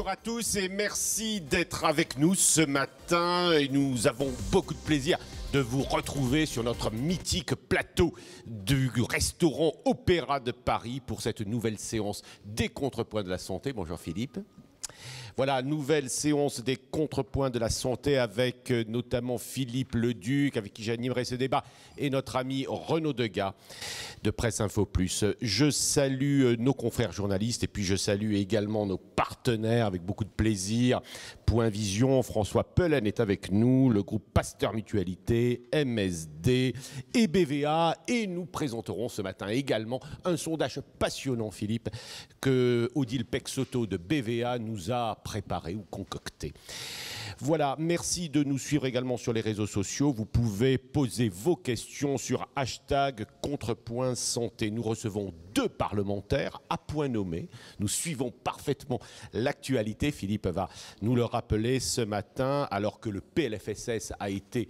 Bonjour à tous et merci d'être avec nous ce matin. Et nous avons beaucoup de plaisir de vous retrouver sur notre mythique plateau du restaurant Opéra de Paris pour cette nouvelle séance des contrepoints de la santé. Bonjour Philippe. Voilà, nouvelle séance des contrepoints de la santé avec notamment Philippe Leduc, avec qui j'animerai ce débat, et notre ami Renaud Degas de Presse Info Plus. Je salue nos confrères journalistes et puis je salue également nos partenaires avec beaucoup de plaisir. Point Vision, François Pelen est avec nous, le groupe Pasteur Mutualité, MSD et BVA. Et nous présenterons ce matin également un sondage passionnant, Philippe, que Odile Pexoto de BVA nous a préparé ou concocté. Voilà, merci de nous suivre également sur les réseaux sociaux. Vous pouvez poser vos questions sur hashtag Contrepoint Santé. Nous recevons 2 parlementaires à point nommé. Nous suivons parfaitement l'actualité. Philippe va nous le rappeler ce matin, alors que le PLFSS a été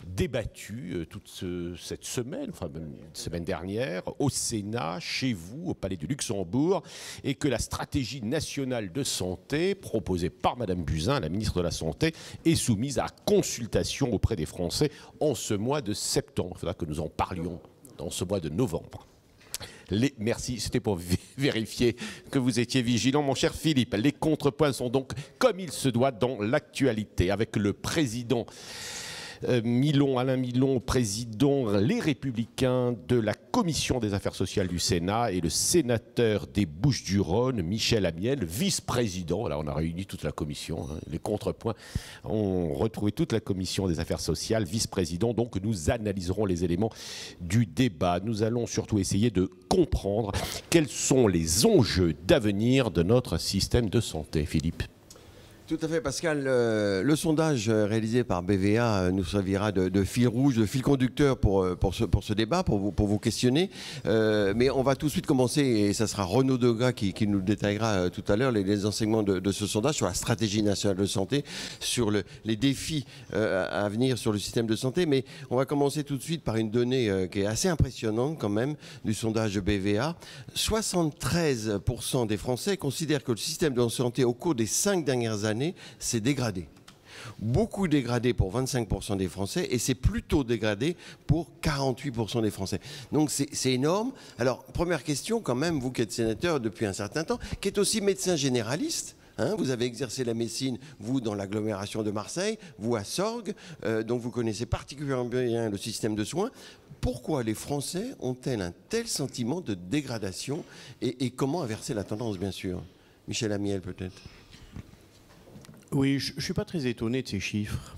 débattu toute cette semaine, enfin même une semaine dernière, au Sénat, chez vous, au Palais du Luxembourg, et que la stratégie nationale de santé, proposée par Madame Buzyn, la ministre de la Santé, est soumise à consultation auprès des Français en ce mois de septembre. Il faudra que nous en parlions dans ce mois de novembre. Merci, c'était pour vérifier que vous étiez vigilant, mon cher Philippe. Les contrepoints sont donc comme il se doit dans l'actualité, avec le président Alain Milon, président Les Républicains de la Commission des Affaires sociales du Sénat, et le sénateur des Bouches-du-Rhône, Michel Amiel, vice-président. Là, on a réuni toute la commission, les contrepoints ont retrouvé toute la Commission des Affaires sociales, vice-président. Donc, nous analyserons les éléments du débat. Nous allons surtout essayer de comprendre quels sont les enjeux d'avenir de notre système de santé. Philippe. Tout à fait, Pascal. Le sondage réalisé par BVA nous servira de fil rouge, de fil conducteur pour ce débat, pour vous questionner. Mais on va tout de suite commencer, et ça sera Renaud Degas qui nous détaillera tout à l'heure les enseignements de ce sondage sur la stratégie nationale de santé, sur les défis à venir sur le système de santé. Mais on va commencer tout de suite par une donnée qui est assez impressionnante quand même du sondage de BVA. 73% des Français considèrent que le système de santé au cours des 5 dernières années s'est dégradé. Beaucoup dégradé pour 25% des Français, et c'est plutôt dégradé pour 48% des Français. Donc c'est énorme. Alors, première question quand même, vous qui êtes sénateur depuis un certain temps, qui êtes aussi médecin généraliste, vous avez exercé la médecine, vous, dans l'agglomération de Marseille, vous à Sorgues, donc vous connaissez particulièrement bien le système de soins. Pourquoi les Français ont-ils un tel sentiment de dégradation, et comment inverser la tendance, bien sûr? Michel Amiel, peut-être. Oui, je ne suis pas très étonné de ces chiffres.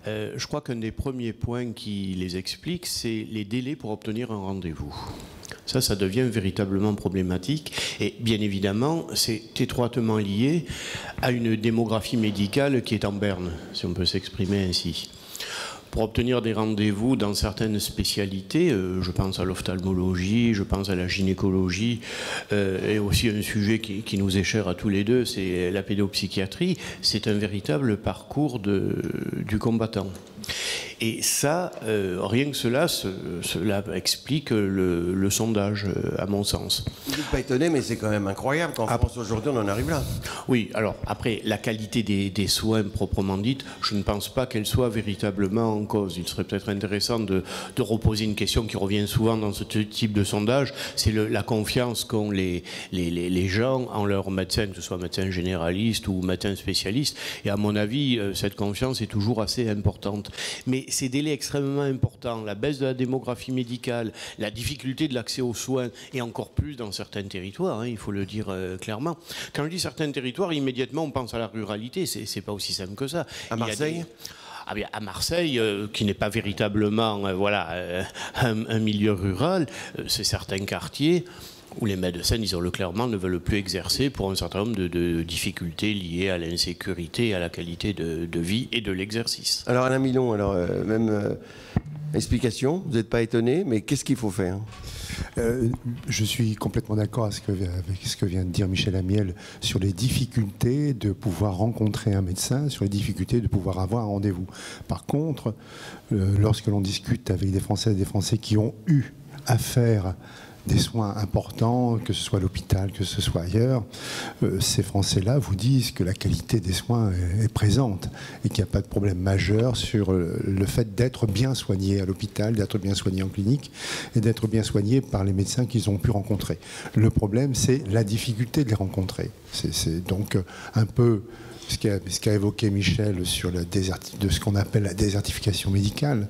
Je crois qu'un des premiers points qui les explique, c'est les délais pour obtenir un rendez-vous. Ça devient véritablement problématique. Et bien évidemment, c'est étroitement lié à une démographie médicale qui est en berne, si on peut s'exprimer ainsi. Pour obtenir des rendez-vous dans certaines spécialités, je pense à l'ophtalmologie, je pense à la gynécologie, et aussi un sujet qui nous est cher à tous les deux, c'est la pédopsychiatrie. C'est un véritable parcours du combattant. Et ça, rien que cela explique le sondage, à mon sens. Vous n'êtes pas étonné, mais c'est quand même incroyable qu'en France aujourd'hui on en arrive là. Oui, alors après, la qualité des soins proprement dite, je ne pense pas qu'elle soit véritablement en cause. Il serait peut-être intéressant de reposer une question qui revient souvent dans ce type de sondage, c'est la confiance qu'ont les gens en leurs médecins, que ce soit médecin généraliste ou médecin spécialiste. Et à mon avis, cette confiance est toujours assez importante. Mais ces délais extrêmement importants, la baisse de la démographie médicale, la difficulté de l'accès aux soins, et encore plus dans certains territoires, il faut le dire clairement. Quand je dis certains territoires, immédiatement on pense à la ruralité, c'est pas aussi simple que ça. À Marseille ? À Marseille, qui n'est pas véritablement un milieu rural, c'est certains quartiers où les médecins, disons-le clairement, ne veulent plus exercer pour un certain nombre de difficultés liées à l'insécurité, à la qualité de vie et de l'exercice. Alors Alain Milon, même explication, vous n'êtes pas étonné, mais qu'est-ce qu'il faut faire ? Je suis complètement d'accord avec ce que vient de dire Michel Amiel sur les difficultés de pouvoir rencontrer un médecin, sur les difficultés de pouvoir avoir un rendez-vous. Par contre, lorsque l'on discute avec des Françaises et des Français qui ont eu affaire des soins importants, que ce soit à l'hôpital, que ce soit ailleurs, ces Français-là vous disent que la qualité des soins est présente et qu'il n'y a pas de problème majeur sur le fait d'être bien soigné à l'hôpital, d'être bien soigné en clinique et d'être bien soigné par les médecins qu'ils ont pu rencontrer. Le problème, c'est la difficulté de les rencontrer. C'est donc un peu ce qu'a évoqué Michel sur de ce qu'on appelle la désertification médicale,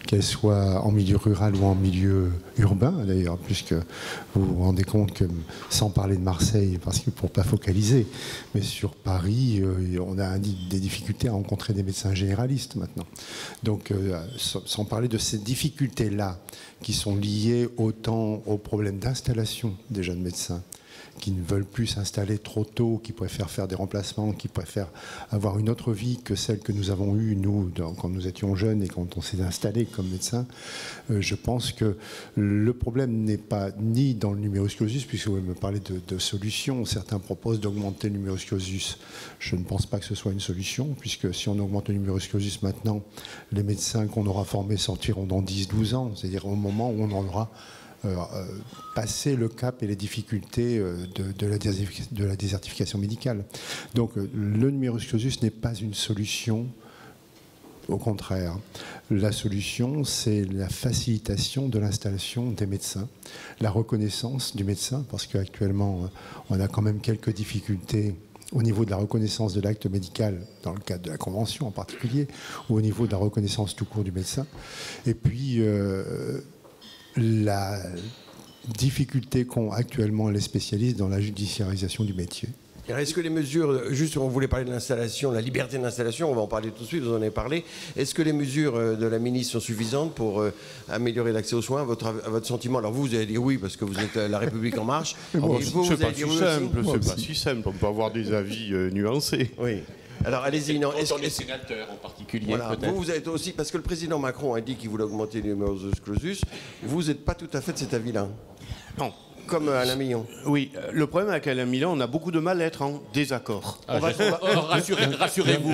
qu'elle soit en milieu rural ou en milieu urbain d'ailleurs, puisque vous vous rendez compte que, sans parler de Marseille, parce qu'il ne faut pas focaliser, mais sur Paris, on a des difficultés à rencontrer des médecins généralistes maintenant. Donc, sans parler de ces difficultés-là, qui sont liées autant aux problèmes d'installation des jeunes médecins, qui ne veulent plus s'installer trop tôt, qui préfèrent faire des remplacements, qui préfèrent avoir une autre vie que celle que nous avons eue, nous, quand nous étions jeunes et quand on s'est installé comme médecin. Je pense que le problème n'est pas ni dans le numerus clausus, puisque vous me parlez de solutions. Certains proposent d'augmenter le numerus clausus. Je ne pense pas que ce soit une solution, puisque si on augmente le numerus clausus maintenant, les médecins qu'on aura formés sortiront dans 10-12 ans, c'est-à-dire au moment où on en aura passer le cap et les difficultés de la désertification médicale. Donc le numerus clausus n'est pas une solution, au contraire. La solution, c'est la facilitation de l'installation des médecins, la reconnaissance du médecin, parce qu'actuellement, on a quand même quelques difficultés au niveau de la reconnaissance de l'acte médical, dans le cadre de la Convention en particulier, ou au niveau de la reconnaissance tout court du médecin. Et puis la difficulté qu'ont actuellement les spécialistes dans la judiciarisation du métier. Est-ce que les mesures, juste on voulait parler de l'installation, la liberté de l'installation, on va en parler tout de suite, vous en avez parlé. Est-ce que les mesures de la ministre sont suffisantes pour améliorer l'accès aux soins, à votre sentiment? Alors vous allez dire oui parce que vous êtes La République En Marche. C'est pas si simple, on peut avoir des avis nuancés. Oui. Alors allez-y. Non, est-ce que les sénateurs en particulier, voilà, vous êtes aussi, parce que le président Macron a dit qu'il voulait augmenter le numerus clausus, vous n'êtes pas tout à fait de cet avis-là. Non. Comme Alain Milon. Oui, le problème avec Alain Milon, on a beaucoup de mal à être en désaccord. Rassurez-vous,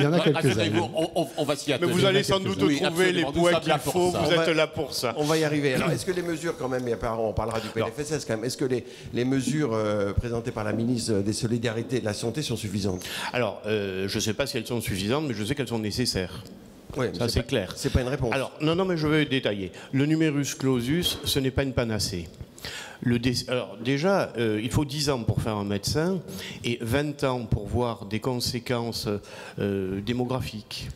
on va s'y atteler. Mais vous allez sans doute trouver les points qu'il faut, vous êtes là pour ça. On va y arriver. Alors, est-ce que les mesures, quand même, on parlera du PLFSS quand même, est-ce que les mesures présentées par la ministre des Solidarités et de la Santé sont suffisantes? Alors, je ne sais pas si elles sont suffisantes, mais je sais qu'elles sont nécessaires. Oui, ça, c'est clair. C'est pas une réponse. Alors, non, mais je vais détailler. Le numerus clausus, ce n'est pas une panacée. Alors déjà, il faut 10 ans pour faire un médecin et 20 ans pour voir des conséquences démographiques.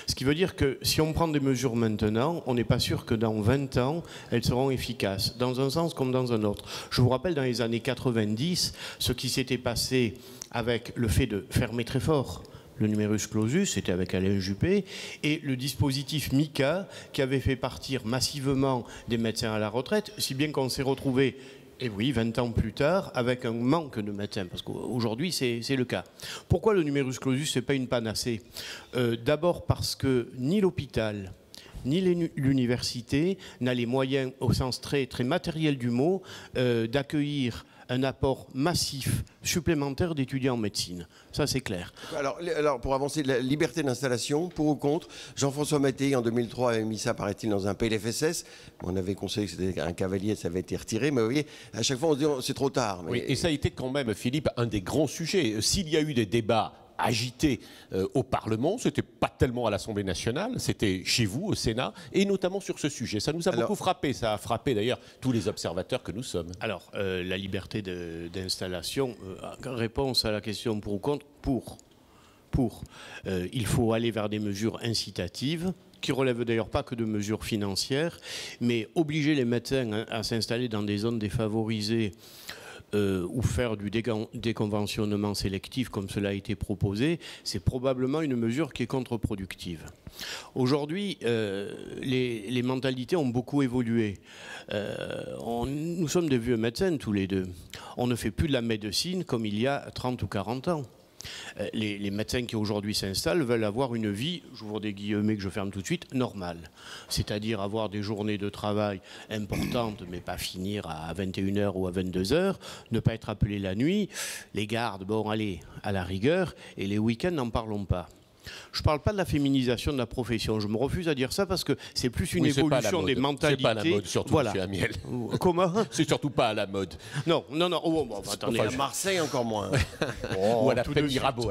Ce qui veut dire que si on prend des mesures maintenant, on n'est pas sûr que dans 20 ans, elles seront efficaces, dans un sens comme dans un autre. Je vous rappelle, dans les années 90, ce qui s'était passé avec le fait de fermer très fort le numerus clausus, c'était avec Alain Juppé, et le dispositif MICA qui avait fait partir massivement des médecins à la retraite, si bien qu'on s'est retrouvé, et oui, 20 ans plus tard, avec un manque de médecins, parce qu'aujourd'hui c'est le cas. Pourquoi le numerus clausus, ce n'est pas une panacée? D'abord parce que ni l'hôpital, ni l'université n'a les moyens, au sens très, très matériel du mot, d'accueillir un apport massif supplémentaire d'étudiants en médecine. Ça, c'est clair. Alors, pour avancer, la liberté d'installation, pour ou contre, Jean-François Mattei, en 2003, avait mis ça, paraît-il, dans un PLFSS. On avait conseillé que c'était un cavalier, ça avait été retiré. Mais vous voyez, à chaque fois, on se dit, c'est trop tard. Mais... Oui, et ça a été quand même, Philippe, un des grands sujets. S'il y a eu des débats agité au Parlement, c'était pas tellement à l'Assemblée nationale, c'était chez vous, au Sénat, et notamment sur ce sujet. Ça nous a beaucoup frappé, ça a frappé d'ailleurs tous les observateurs que nous sommes. Alors, la liberté d'installation, réponse à la question pour ou contre, il faut aller vers des mesures incitatives, qui ne relèvent d'ailleurs pas que de mesures financières, mais obliger les médecins à s'installer dans des zones défavorisées, ou faire du déconventionnement sélectif comme cela a été proposé, c'est probablement une mesure qui est contre-productive. Aujourd'hui, les mentalités ont beaucoup évolué. Nous sommes des vieux médecins tous les deux. On ne fait plus de la médecine comme il y a 30 ou 40 ans. Les médecins qui aujourd'hui s'installent veulent avoir une vie, j'ouvre des guillemets que je ferme tout de suite, normale. C'est-à-dire avoir des journées de travail importantes, mais pas finir à 21h ou à 22h, ne pas être appelé la nuit, les gardes, bon allez, à la rigueur, et les week-ends, n'en parlons pas. Je ne parle pas de la féminisation de la profession. Je me refuse à dire ça parce que c'est plus une évolution des mentalités. C'est pas à la mode, surtout, voilà. M. Amiel. Comment? C'est surtout pas à la mode. Non. Oh, bon, attendez. À Marseille, encore moins. Ou à la peine Mirabeau.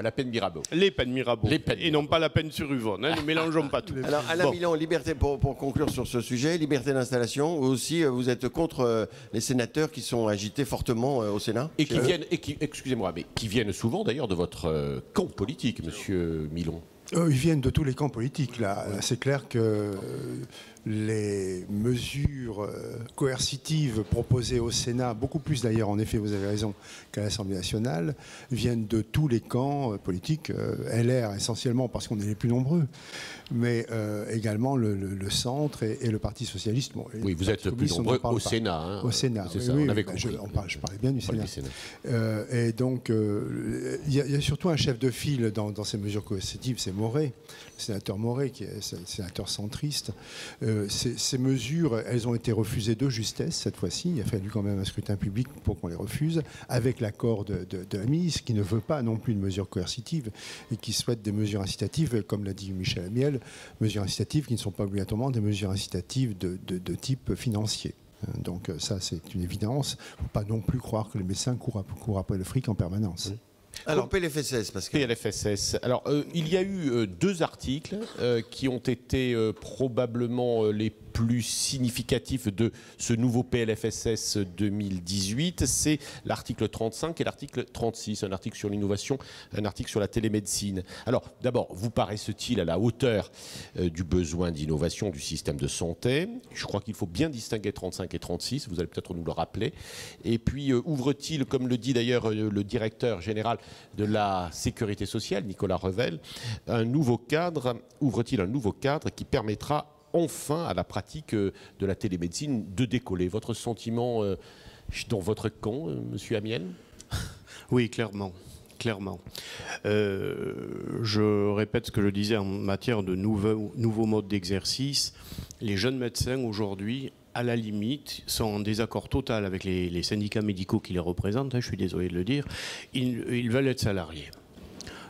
Les peines Mirabeau. Les peines et non pas la peine sur Uvonne. Hein, ne mélangeons pas tout. Alors, Alain Milon, liberté, pour conclure sur ce sujet, liberté d'installation, vous aussi, vous êtes contre les sénateurs qui sont agités fortement au Sénat? Et qui viennent, excusez-moi, mais qui viennent souvent d'ailleurs de votre camp politique, Monsieur Milon. Ils viennent de tous les camps politiques. Là, c'est clair que les mesures coercitives proposées au Sénat, beaucoup plus d'ailleurs, en effet, vous avez raison, qu'à l'Assemblée nationale, viennent de tous les camps politiques. LR essentiellement parce qu'on est les plus nombreux, mais également le centre et le Parti socialiste. Bon, oui, vous êtes plus nombreux au Sénat. Hein, au Sénat, c'est ça, oui, on avait compris. Je parlais bien du Sénat. Et donc, il y a surtout un chef de file dans ces mesures coercitives, c'est Moret, le sénateur Moret, qui est sénateur centriste. Ces mesures, elles ont été refusées de justesse cette fois-ci. Il a fallu quand même un scrutin public pour qu'on les refuse, avec l'accord de la ministre, qui ne veut pas non plus de mesures coercitives et qui souhaite des mesures incitatives, comme l'a dit Michel Amiel, mesures incitatives qui ne sont pas obligatoirement des mesures incitatives de type financier. Donc ça, c'est une évidence. Il ne faut pas non plus croire que les médecins courent après le fric en permanence. Alors, PLFSS, Pascal. PLFSS. Alors, il y a eu 2 articles qui ont été probablement les plus significatifs de ce nouveau PLFSS 2018. C'est l'article 35 et l'article 36, un article sur l'innovation, un article sur la télémédecine. Alors, d'abord, vous paraissent-ils à la hauteur du besoin d'innovation du système de santé? Je crois qu'il faut bien distinguer 35 et 36, vous allez peut-être nous le rappeler. Et puis, ouvre-t-il, comme le dit d'ailleurs le directeur général de la Sécurité sociale, Nicolas Revel, ouvre-t-il un nouveau cadre qui permettra enfin à la pratique de la télémédecine de décoller? Votre sentiment dans votre camp, Monsieur Amiel? Oui, clairement. Je répète ce que je disais en matière de nouveaux modes d'exercice. Les jeunes médecins aujourd'hui, à la limite, sont en désaccord total avec les syndicats médicaux qui les représentent, je suis désolé de le dire. Ils veulent être salariés.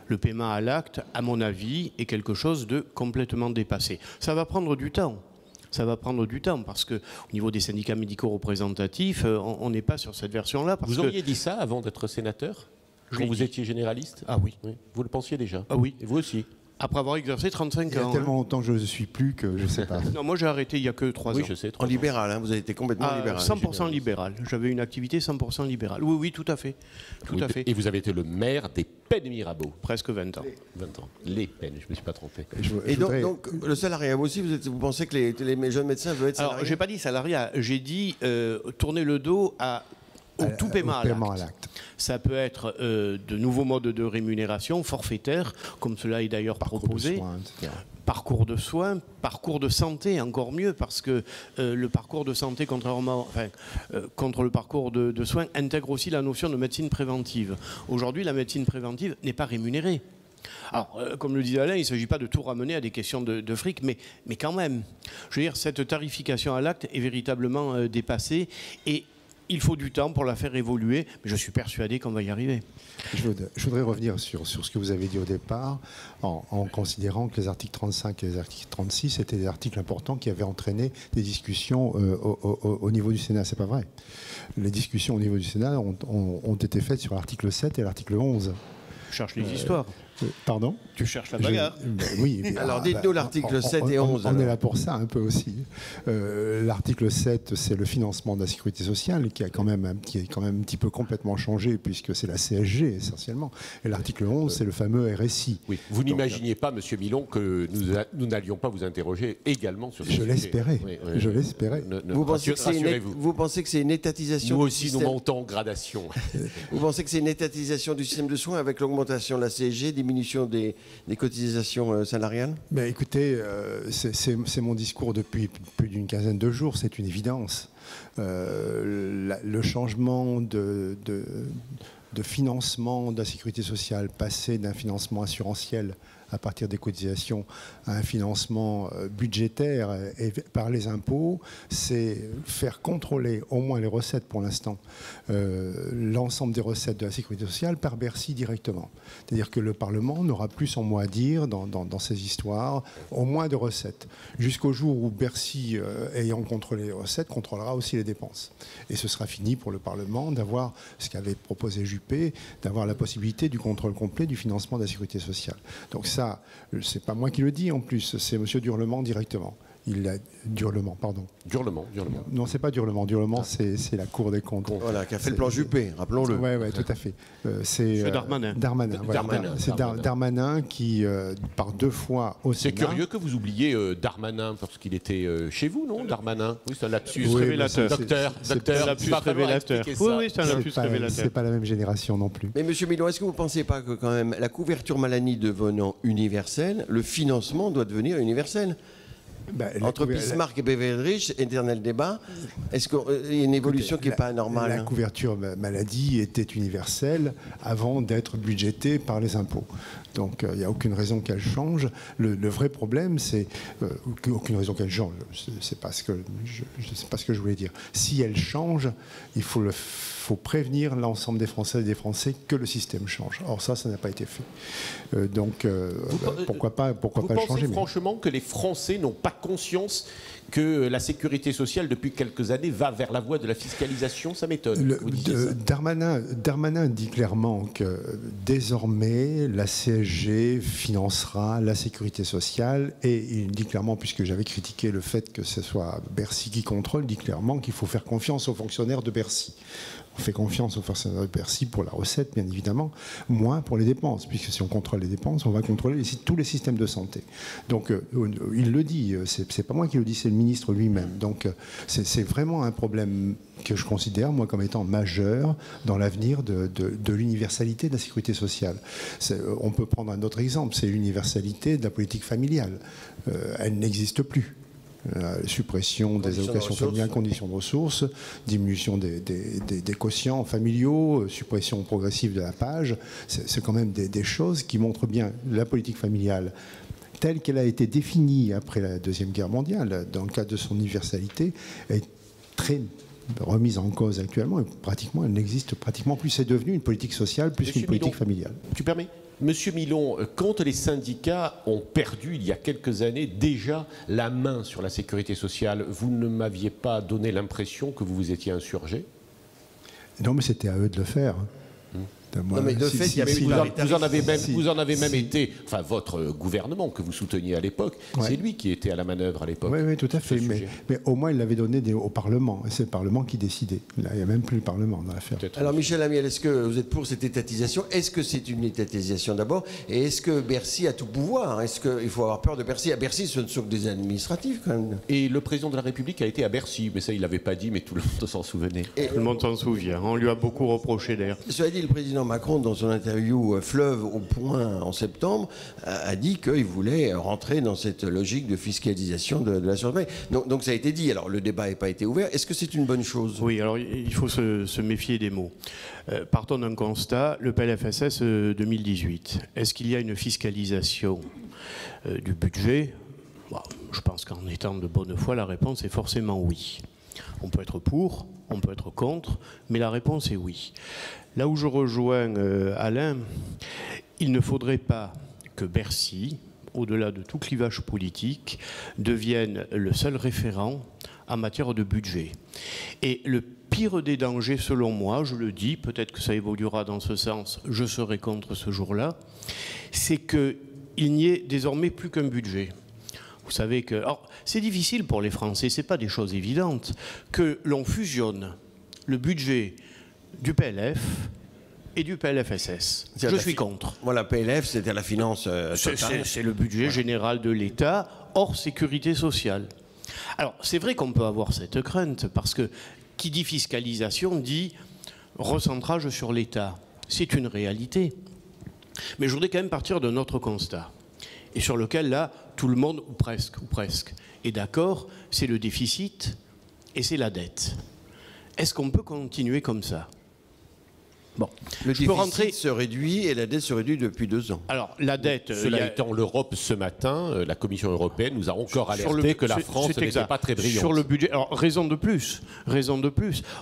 Le paiement à l'acte, à mon avis, est quelque chose de complètement dépassé. Ça va prendre du temps. Parce qu'au niveau des syndicats médicaux représentatifs, on n'est pas sur cette version-là. Vous auriez dit ça avant d'être sénateur, quand vous étiez généraliste? Ah oui. Vous le pensiez déjà? Ah oui. Et vous aussi? Après avoir exercé 35 ans. Il y a tellement longtemps que je ne suis plus que je ne sais pas. Non, moi j'ai arrêté il n'y a que 3 ans. Oui, je sais. En libéral, hein, vous avez été complètement libéral. 100% libéral. J'avais une activité 100% libérale. Oui, tout à fait. À fait. Et vous avez été le maire des Pennes Mirabeau. Presque 20 ans. 20 ans. Les Pennes, je ne me suis pas trompé. Donc, le salariat, vous aussi, vous pensez que les jeunes médecins veulent être salariés? Alors, je n'ai pas dit salariat, j'ai dit tourner le dos au tout paiement à l'acte. Ça peut être de nouveaux modes de rémunération forfaitaire, comme cela est d'ailleurs proposé. Parcours de soins, parcours de santé, encore mieux, parce que le parcours de santé, contre le parcours de soins, intègre aussi la notion de médecine préventive. Aujourd'hui, la médecine préventive n'est pas rémunérée. Alors, comme le disait Alain, il ne s'agit pas de tout ramener à des questions de fric, mais quand même. Je veux dire, cette tarification à l'acte est véritablement dépassée et il faut du temps pour la faire évoluer, mais je suis persuadé qu'on va y arriver. Je voudrais revenir sur ce que vous avez dit au départ, en considérant que les articles 35 et les articles 36 étaient des articles importants qui avaient entraîné des discussions au niveau du Sénat. C'est pas vrai. Les discussions au niveau du Sénat ont été faites sur l'article 7 et l'article 11. Je cherche les histoires. Pardon? Tu cherches la bagarre. Oui. Alors dites-nous l'article 7 et 11. On est là pour ça un peu aussi. L'article 7, c'est le financement de la sécurité sociale qui est quand même un petit peu complètement changé puisque c'est la CSG essentiellement. Et l'article 11, c'est le fameux RSI. Oui. Vous n'imaginiez pas, Monsieur Milon, que nous n'allions pas vous interroger également sur ce sujet? Je l'espérais. Vous pensez que c'est une étatisation? Nous aussi, nous montons en gradation. Vous pensez que c'est une étatisation du système de soins avec l'augmentation de la CSG, diminution des cotisations salariales? Ben, écoutez, c'est mon discours depuis plus d'une quinzaine de jours, c'est une évidence. Le changement de financement de la sécurité sociale, passer d'un financement assurantiel à partir des cotisations à un financement budgétaire et par les impôts, c'est faire contrôler au moins les recettes pour l'instant, l'ensemble des recettes de la sécurité sociale par Bercy directement. C'est-à-dire que le Parlement n'aura plus son mot à dire dans ces histoires, au moins de recettes, jusqu'au jour où Bercy, ayant contrôlé les recettes, contrôlera aussi les dépenses. Et ce sera fini pour le Parlement d'avoir ce qu'avait proposé Juppé, d'avoir la possibilité du contrôle complet du financement de la sécurité sociale. Donc ça, c'est pas moi qui le dis en plus, c'est M. Durlement directement. Durlement, pardon. Durlement. Non, c'est pas Durlement. Durlement, c'est la Cour des comptes. Voilà, qui a fait le plan Juppé, rappelons-le. Oui, tout à fait. C'est Darmanin. Darmanin. C'est Darmanin qui, par 2 fois au Sénat... C'est curieux que vous oubliez Darmanin, parce qu'il était chez vous, non, Darmanin? Oui, c'est un lapsus révélateur. Docteur, lapsus révélateur. Oui, c'est un lapsus révélateur. C'est pas la même génération non plus. Mais M. Milon, est-ce que vous ne pensez pas que quand même, la couverture maladie devenant universelle, le financement doit devenir universel? Entre Bismarck et Beveridge, éternel débat, est-ce qu'il y a une évolution qui n'est pas anormale? La couverture maladie était universelle avant d'être budgétée par les impôts. Donc il n'y a aucune raison qu'elle change. Le vrai problème, c'est aucune raison qu'elle change. C'est pas ce que je voulais dire. Si elle change, il faut prévenir l'ensemble des Françaises et des Français que le système change. Or ça n'a pas été fait. Donc pourquoi pas le changer? Vous pensez franchement que les Français n'ont pas conscience que la sécurité sociale, depuis quelques années, va vers la voie de la fiscalisation? Ça m'étonne. Darmanin dit clairement que désormais, la CSG financera la sécurité sociale, et il dit clairement, puisque j'avais critiqué le fait que ce soit Bercy qui contrôle, il dit clairement qu'il faut faire confiance aux fonctionnaires de Bercy. On fait confiance aux fonctionnaires de Bercy pour la recette, bien évidemment, moins pour les dépenses, puisque si on contrôle les dépenses, on va contrôler tous les systèmes de santé. Donc, il le dit, c'est pas moi qui le dis, c'est le ministre lui-même. Donc, c'est vraiment un problème que je considère, moi, comme étant majeur dans l'avenir de l'universalité de la sécurité sociale. On peut prendre un autre exemple, c'est l'universalité de la politique familiale. Elle n'existe plus. Suppression des allocations familiales, conditions de ressources, diminution des quotients familiaux, suppression progressive de la PAJE, c'est quand même des choses qui montrent bien la politique familiale telle qu'elle a été définie après la Deuxième Guerre mondiale, dans le cadre de son universalité, est très remise en cause actuellement, et pratiquement, elle n'existe pratiquement plus. C'est devenu une politique sociale plus qu'une politique familiale. Tu permets ? Monsieur Milon, quand les syndicats ont perdu, il y a quelques années, déjà la main sur la sécurité sociale, vous ne m'aviez pas donné l'impression que vous vous étiez insurgé? Non, mais c'était à eux de le faire. Non, mais de fait, il y avait vous en avez même été, enfin votre gouvernement que vous souteniez à l'époque, c'est lui qui était à la manœuvre à l'époque. Oui, tout à fait. Mais au moins, il l'avait donné au Parlement. Et c'est le Parlement qui décidait. Là, il n'y a même plus le Parlement dans l'affaire. Alors, Michel Amiel, est-ce que vous êtes pour cette étatisation? Est-ce que c'est une étatisation d'abord? Et est-ce que Bercy a tout pouvoir? Est-ce qu'il faut avoir peur de Bercy? À Bercy, ce ne sont que des administratifs, quand même. Et le président de la République a été à Bercy, mais ça, il ne l'avait pas dit, mais tout le monde s'en souvenait. Tout le monde s'en souvient. On lui a beaucoup reproché, d'ailleurs. Cela dit, le président Macron, dans son interview Fleuve au Point en septembre, a dit qu'il voulait rentrer dans cette logique de fiscalisation de l'assurance maladie. Donc ça a été dit. Alors le débat n'a pas été ouvert. Est-ce que c'est une bonne chose? Oui, alors il faut se méfier des mots. Partons d'un constat, le PLFSS 2018. Est-ce qu'il y a une fiscalisation du budget? Je pense qu'en étant de bonne foi, la réponse est forcément oui. On peut être pour, on peut être contre, mais la réponse est oui. Là où je rejoins Alain, il ne faudrait pas que Bercy, au-delà de tout clivage politique, devienne le seul référent en matière de budget. Et le pire des dangers, selon moi, je le dis, peut-être que ça évoluera dans ce sens, je serai contre ce jour-là, c'est qu'il n'y ait désormais plus qu'un budget. Vous savez que... Alors, c'est difficile pour les Français, ce n'est pas des choses évidentes, que l'on fusionne le budget du PLF et du PLFSS. Je suis contre. Voilà, PLF, c'était la finance totale. C'est le budget général de l'État, hors sécurité sociale. Alors, c'est vrai qu'on peut avoir cette crainte, parce que qui dit fiscalisation dit recentrage sur l'État. C'est une réalité. Mais je voudrais quand même partir d'un autre constat, et sur lequel, là, tout le monde, ou presque, est d'accord, c'est le déficit et c'est la dette. Est-ce qu'on peut continuer comme ça? Bon, Le je peux déficit rentrer. se réduit et la dette se réduit depuis 2 ans. Alors, la dette. Cela étant, l'Europe, ce matin, la Commission européenne nous a encore alerté que la France c'est n'était exact. pas très brillante. Sur le budget. Alors, raison de plus.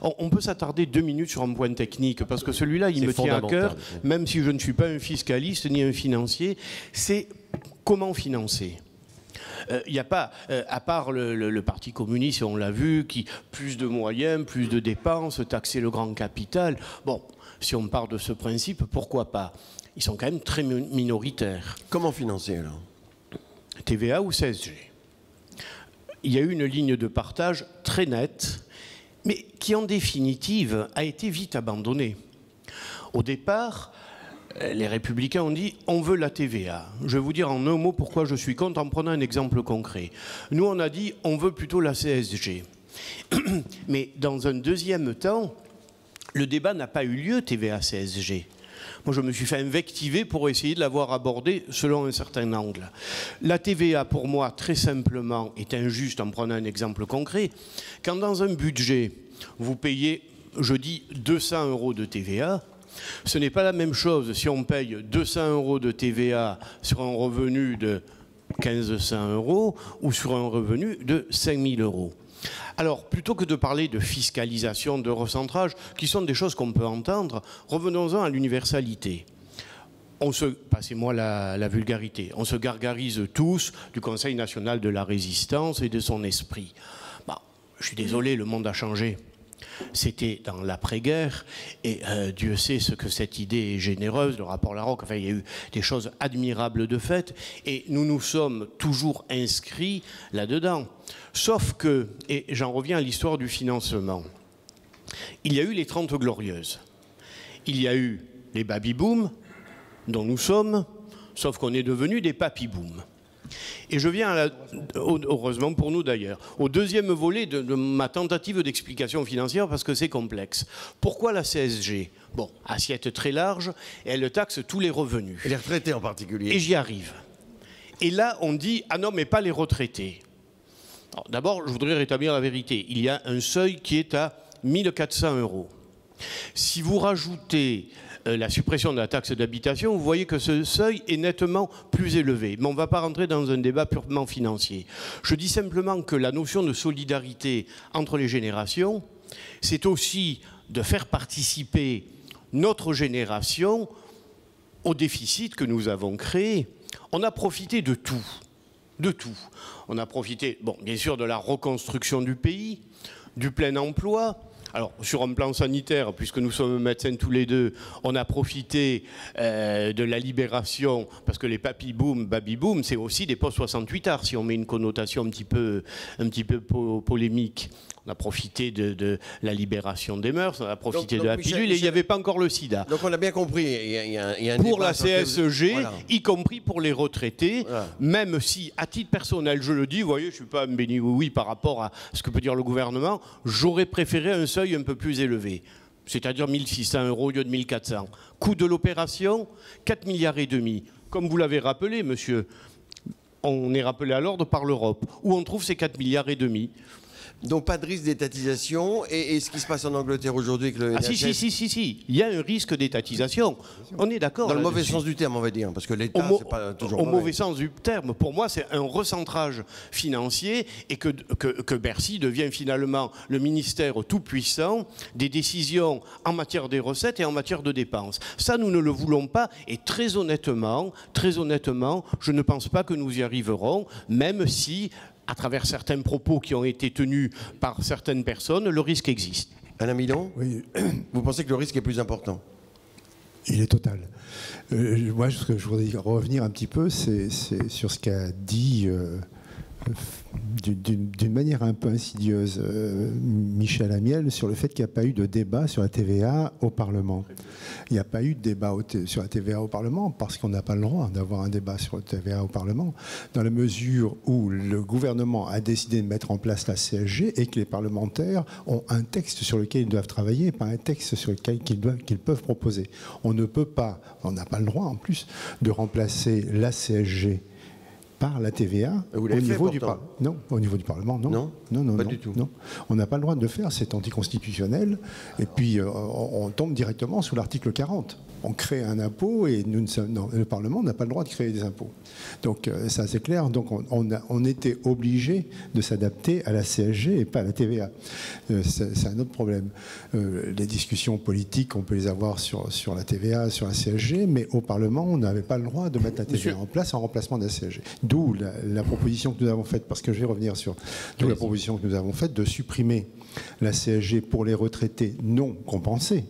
On peut s'attarder 2 minutes sur un point technique, parce que celui-là, il C'est me tient à cœur, fondamental. même si je ne suis pas un fiscaliste ni un financier. C'est comment financer. Il n'y a pas, à part le Parti communiste, on l'a vu, qui plus de moyens, plus de dépenses, taxer le grand capital. Bon, si on part de ce principe, pourquoi pas? Ils sont quand même très minoritaires. Comment financer alors? TVA ou CSG? Il y a eu une ligne de partage très nette, mais qui en définitive a été vite abandonnée. Au départ, les Républicains ont dit on veut la TVA. Je vais vous dire en un mot pourquoi je suis contre en prenant un exemple concret. Nous, on a dit on veut plutôt la CSG. Mais dans un deuxième temps, le débat n'a pas eu lieu TVA-CSG. Moi, je me suis fait invectiver pour essayer de l'avoir abordé selon un certain angle. La TVA, pour moi, très simplement, est injuste en prenant un exemple concret. Quand dans un budget, vous payez, je dis, 200 € de TVA, ce n'est pas la même chose si on paye 200 € de TVA sur un revenu de 1500 € ou sur un revenu de 5000 €. Alors, plutôt que de parler de fiscalisation, de recentrage, qui sont des choses qu'on peut entendre, revenons-en à l'universalité. Passez-moi la vulgarité, on se gargarise tous du Conseil national de la résistance et de son esprit. Bah, je suis désolé, le monde a changé. C'était dans l'après-guerre, et Dieu sait ce que cette idée est généreuse, le rapport Larocque, enfin, il y a eu des choses admirables de fait, et nous nous sommes toujours inscrits là-dedans. Sauf que, et j'en reviens à l'histoire du financement, il y a eu les 30 Glorieuses, il y a eu les baby-boom, dont nous sommes, sauf qu'on est devenus des papy-boom. Et je viens, heureusement pour nous d'ailleurs, au deuxième volet de ma tentative d'explication financière, parce que c'est complexe. Pourquoi la CSG? Bon, assiette très large, et elle taxe tous les revenus. Et les retraités en particulier. Et j'y arrive. Et là, on dit, ah non, mais pas les retraités. D'abord, je voudrais rétablir la vérité. Il y a un seuil qui est à 1400 €. Si vous rajoutez la suppression de la taxe d'habitation, vous voyez que ce seuil est nettement plus élevé. Mais on ne va pas rentrer dans un débat purement financier. Je dis simplement que la notion de solidarité entre les générations, c'est aussi de faire participer notre génération au déficit que nous avons créé. On a profité de tout. De tout. On a profité, bon, bien sûr, de la reconstruction du pays, du plein emploi. Alors, sur un plan sanitaire, puisque nous sommes médecins tous les deux, on a profité de la libération, parce que les papy-boom, baby-boom, c'est aussi des post-68 si on met une connotation un petit peu polémique. On a profité de la libération des mœurs, on a profité de la pilule, et il n'y avait pas encore le sida. Donc on a bien compris, il y a un pour débat la CSG, voilà. y compris pour les retraités, Voilà. même si, à titre personnel, je le dis, vous voyez, je ne suis pas un béni oui par rapport à ce que peut dire le gouvernement, j'aurais préféré un seuil un peu plus élevé, c'est-à-dire 1600 € au lieu de 1400. Coût de l'opération, 4,5 milliards. Comme vous l'avez rappelé, monsieur, on est rappelé à l'ordre par l'Europe, où on trouve ces 4,5 milliards. Donc pas de risque d'étatisation, et ce qui se passe en Angleterre aujourd'hui avec le Ah NHS, si, il y a un risque d'étatisation. On est d'accord. dans le mauvais là-dessus. sens du terme, on va dire, parce que l'État, c'est pas toujours Au pareil. mauvais sens du terme, pour moi, c'est un recentrage financier, et que Bercy devient finalement le ministère tout-puissant des décisions en matière des recettes et en matière de dépenses. Ça, nous ne le voulons pas, et très honnêtement, je ne pense pas que nous y arriverons, même si, à travers certains propos qui ont été tenus par certaines personnes, le risque existe. Alain Milon, Oui, vous pensez que le risque est plus important? il est total. Moi, ce que je voudrais revenir un petit peu, c'est sur ce qu'a dit d'une manière un peu insidieuse Michel Amiel sur le fait qu'il n'y a pas eu de débat sur la TVA au Parlement. Il n'y a pas eu de débat sur la TVA au Parlement parce qu'on n'a pas le droit d'avoir un débat sur la TVA au Parlement, dans la mesure où le gouvernement a décidé de mettre en place la CSG et que les parlementaires ont un texte sur lequel ils doivent travailler, pas un texte sur lequel qu'ils peuvent proposer. On ne peut pas, on n'a pas le droit en plus de remplacer la CSG par la TVA Vous au l'avez fait, niveau du pourtant. Non, au niveau du Parlement, non. Non, pas du tout. Non. On n'a pas le droit de le faire, c'est anticonstitutionnel. Et puis, on tombe directement sous l'article 40. On crée un impôt et le Parlement n'a pas le droit de créer des impôts. Donc, ça, c'est clair. Donc, on était obligé de s'adapter à la CSG et pas à la TVA. C'est un autre problème. Les discussions politiques, on peut les avoir sur la TVA, sur la CSG, mais au Parlement, on n'avait pas le droit de mettre la TVA en place en remplacement de la CSG. D'où la proposition que nous avons faite, parce que je vais revenir sur... D'où la proposition que nous avons faite de supprimer la CSG pour les retraités non compensés.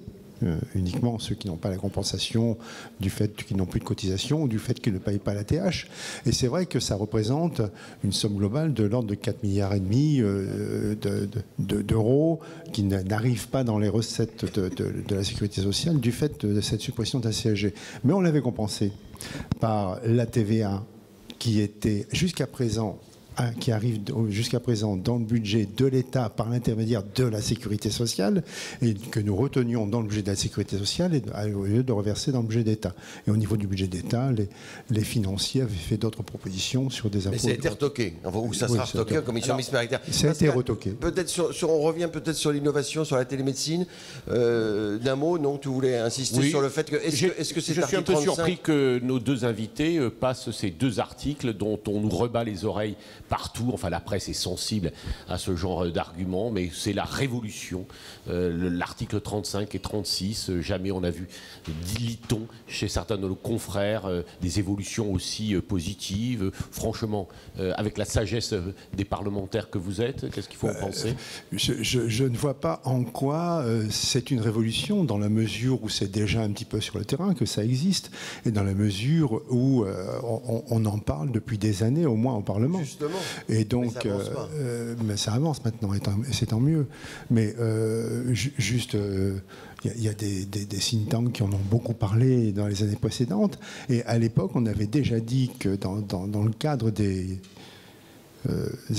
Uniquement ceux qui n'ont pas la compensation du fait qu'ils n'ont plus de cotisation ou du fait qu'ils ne payent pas la TH. Et c'est vrai que ça représente une somme globale de l'ordre de 4,5 milliards d'euros qui n'arrivent pas dans les recettes de la sécurité sociale du fait de cette suppression de la CSG. Mais on l'avait compensé par la TVA qui était jusqu'à présent qui arrive jusqu'à présent dans le budget de l'État par l'intermédiaire de la sécurité sociale et que nous retenions dans le budget de la sécurité sociale au lieu de reverser dans le budget d'État. Et au niveau du budget d'État, les financiers avaient fait d'autres propositions sur des impôts. Mais ça a été retoqué, ou ça sera retoqué en commission mixte paritaire. Ça a été retoqué. Peut-être on revient peut-être sur l'innovation, sur la télémédecine. D'un mot, non, tu voulais insister sur le fait que... Est-ce que c'est Je suis un peu 35? surpris que nos deux invités passent ces deux articles dont on nous rebat les oreilles partout. Enfin, la presse est sensible à ce genre d'arguments, mais c'est la révolution. L'article 35 et 36, jamais on a vu, dit-on, chez certains de nos confrères, des évolutions aussi positives. Franchement, avec la sagesse des parlementaires que vous êtes, qu'est-ce qu'il faut en penser? Je ne vois pas en quoi c'est une révolution, dans la mesure où c'est déjà un petit peu sur le terrain que ça existe, et dans la mesure où on en parle depuis des années, au moins au Parlement. Justement. Et donc, mais ça avance maintenant, et c'est tant mieux. Mais juste, il y a des think tanks qui en ont beaucoup parlé dans les années précédentes. Et à l'époque, on avait déjà dit que dans le cadre des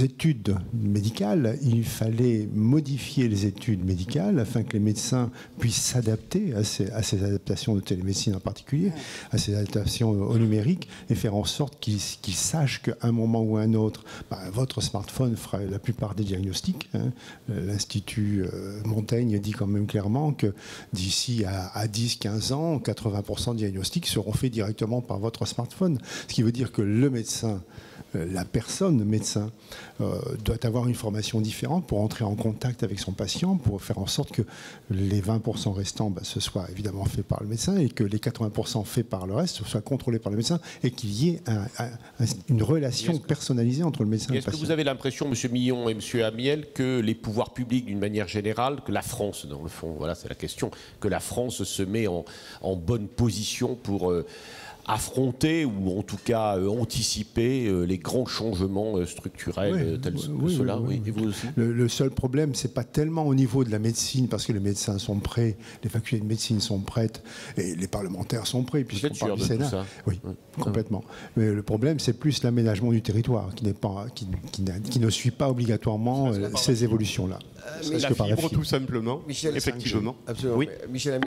études médicales, il fallait modifier les études médicales afin que les médecins puissent s'adapter à ces adaptations de télémédecine en particulier, à ces adaptations au numérique, et faire en sorte qu'ils sachent qu'à un moment ou à un autre, votre smartphone fera la plupart des diagnostics. L'Institut Montaigne dit quand même clairement que d'ici à 10-15 ans, 80% des diagnostics seront faits directement par votre smartphone. Ce qui veut dire que le médecin, la personne médecin doit avoir une formation différente pour entrer en contact avec son patient, pour faire en sorte que les 20% restants, ce soit évidemment fait par le médecin et que les 80% faits par le reste soient contrôlés par le médecin et qu'il y ait une relation personnalisée entre le médecin et le patient. Est-ce que vous avez l'impression, M. Millon et M. Amiel, que les pouvoirs publics, d'une manière générale, que la France, dans le fond, voilà, c'est la question, que la France se met en bonne position pour... affronter ou en tout cas anticiper les grands changements structurels tels que ceux-là. Oui. Et vous aussi. Le seul problème, c'est pas tellement au niveau de la médecine, parce que les médecins sont prêts, les facultés de médecine sont prêtes, et les parlementaires sont prêts, puisqu'on parle du Sénat. Tout ça. Oui, complètement. Mais le problème, c'est plus l'aménagement du territoire, qui ne suit pas obligatoirement ces évolutions-là. La fibre, tout simplement. Michel, effectivement. Absolument. Oui. Michel,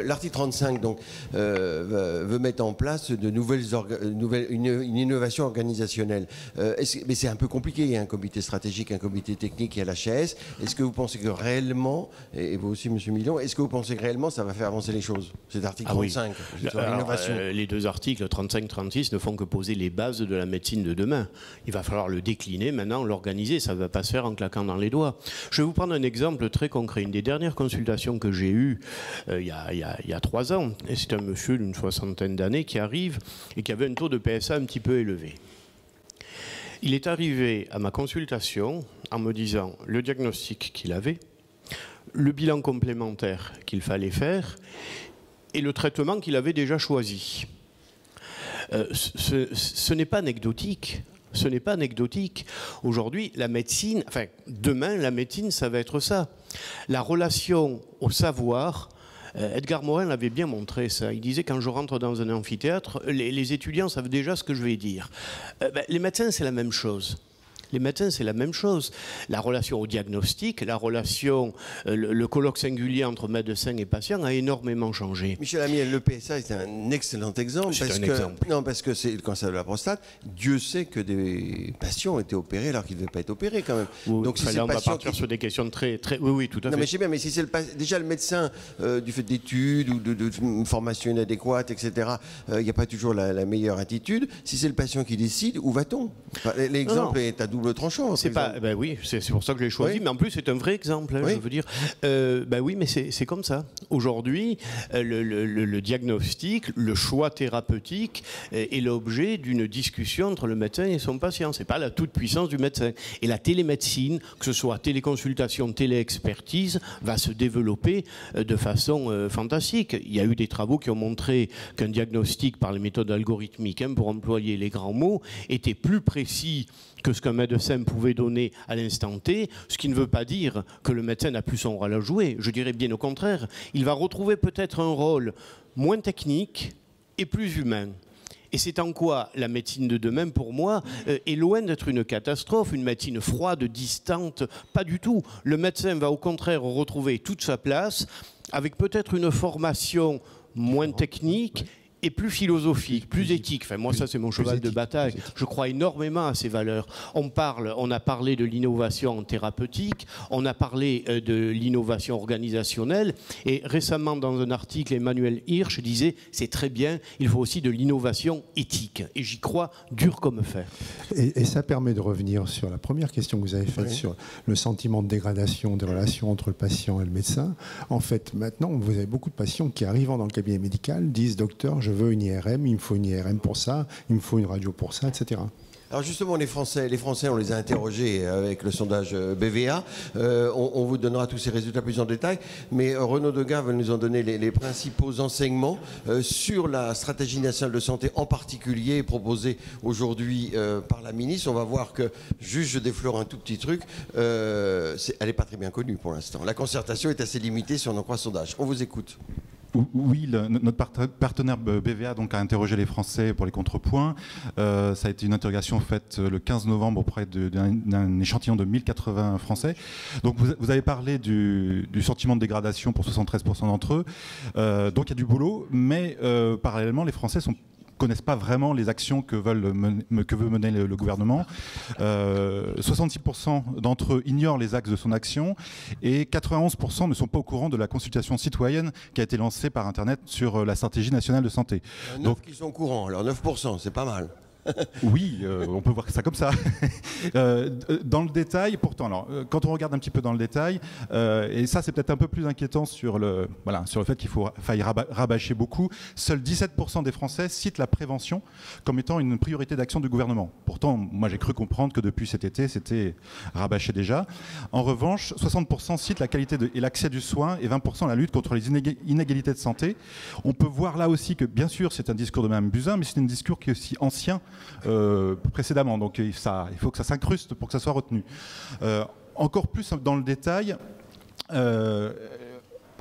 l'article 35 donc, veut mettre en place une innovation organisationnelle. Mais c'est un peu compliqué. Il y a un comité stratégique, un comité technique, il y a l'HAS. Est-ce que vous pensez que réellement, et vous aussi, M. Millon, est-ce que vous pensez que réellement ça va faire avancer les choses, cet article 35 sur l'innovation? Les deux articles, 35-36, ne font que poser les bases de la médecine de demain. Il va falloir le décliner maintenant, l'organiser. Ça ne va pas se faire en claquant dans les doigts. Je vais vous prendre un exemple très concret. Une des dernières consultations que j'ai eues il y a 3 ans, et c'est un monsieur d'une 60aine d'années qui arrive et qui avait un taux de PSA un petit peu élevé. Il est arrivé à ma consultation en me disant le diagnostic qu'il avait, le bilan complémentaire qu'il fallait faire et le traitement qu'il avait déjà choisi. Ce n'est pas anecdotique. Ce n'est pas anecdotique. Aujourd'hui, la médecine, enfin, demain, la médecine, ça va être ça. La relation au savoir. Edgar Morin l'avait bien montré, ça. Il disait, quand je rentre dans un amphithéâtre, les étudiants savent déjà ce que je vais dire. Les médecins, c'est la même chose. Les médecins, c'est la même chose. La relation au diagnostic, la relation, le colloque singulier entre médecin et patient a énormément changé. Michel Amiel, le PSA est un excellent exemple. Parce que c'est le cancer de la prostate. Dieu sait que des patients ont été opérés alors qu'ils ne devaient pas être opérés quand même. Oui, donc, si là, on va partir sur des questions très... Oui, tout à fait. Non, mais je sais bien, mais si c'est déjà le médecin, du fait d'études ou de formation inadéquate, etc., il n'y a pas toujours la meilleure attitude. Si c'est le patient qui décide, où va-t-on? L'exemple est à double tranchant. Oui, c'est pour ça que je l'ai choisi, oui. Mais en plus c'est un vrai exemple, oui. Je veux dire. Oui, mais c'est comme ça. Aujourd'hui, le diagnostic, le choix thérapeutique est l'objet d'une discussion entre le médecin et son patient. C'est pas la toute-puissance du médecin. Et la télémédecine, que ce soit téléconsultation, téléexpertise, va se développer de façon fantastique. Il y a eu des travaux qui ont montré qu'un diagnostic par les méthodes algorithmiques, pour employer les grands mots, était plus précis que ce qu'un médecin pouvait donner à l'instant T, ce qui ne veut pas dire que le médecin n'a plus son rôle à jouer. Je dirais bien au contraire. Il va retrouver peut-être un rôle moins technique et plus humain. Et c'est en quoi la médecine de demain, pour moi, est loin d'être une catastrophe, une médecine froide, distante, pas du tout. Le médecin va au contraire retrouver toute sa place, avec peut-être une formation moins technique, et plus philosophique, plus éthique. Enfin, moi, ça, c'est mon cheval de bataille. Je crois énormément à ces valeurs. On a parlé de l'innovation thérapeutique, on a parlé de l'innovation organisationnelle, et récemment, dans un article, Emmanuel Hirsch disait « c'est très bien, il faut aussi de l'innovation éthique ». Et j'y crois dur comme fer. Et ça permet de revenir sur la première question que vous avez faite, sur le sentiment de dégradation des relations entre le patient et le médecin. En fait, maintenant, vous avez beaucoup de patients qui, arrivant dans le cabinet médical, disent « Docteur, je veux une IRM, il me faut une IRM pour ça, il me faut une radio pour ça, etc. » Alors justement, les Français, on les a interrogés avec le sondage BVA. On vous donnera tous ces résultats plus en détail. Mais Renaud Degas va nous en donner les principaux enseignements sur la stratégie nationale de santé, en particulier proposée aujourd'hui par la ministre. On va voir que, juste je déflore un tout petit truc, elle n'est pas très bien connue pour l'instant. La concertation est assez limitée si on en croit sondage. On vous écoute. Oui, notre partenaire BVA donc, a interrogé les Français pour les contrepoints. Ça a été une interrogation faite le 15 novembre auprès d'un échantillon de 1080 Français. Donc vous avez parlé du sentiment de dégradation pour 73% d'entre eux. Donc il y a du boulot, mais parallèlement, les Français connaissent pas vraiment les actions que veut mener le gouvernement. 66% d'entre eux ignorent les axes de son action et 91% ne sont pas au courant de la consultation citoyenne qui a été lancée par Internet sur la stratégie nationale de santé. 9 qui sont au courant, alors 9%, c'est pas mal. Oui, on peut voir ça comme ça. Dans le détail, pourtant, alors, quand on regarde un petit peu dans le détail, et ça c'est peut-être un peu plus inquiétant sur le fait qu'il faille rabâcher beaucoup, seuls 17% des Français citent la prévention comme étant une priorité d'action du gouvernement. Pourtant, moi j'ai cru comprendre que depuis cet été, c'était rabâché déjà. En revanche, 60% citent la qualité et l'accès du soin et 20% la lutte contre les inégalités de santé. On peut voir là aussi que, bien sûr, c'est un discours de Mme Buzyn, mais c'est un discours qui est aussi ancien précédemment, donc il faut que ça s'incruste pour que ça soit retenu. Encore plus dans le détail,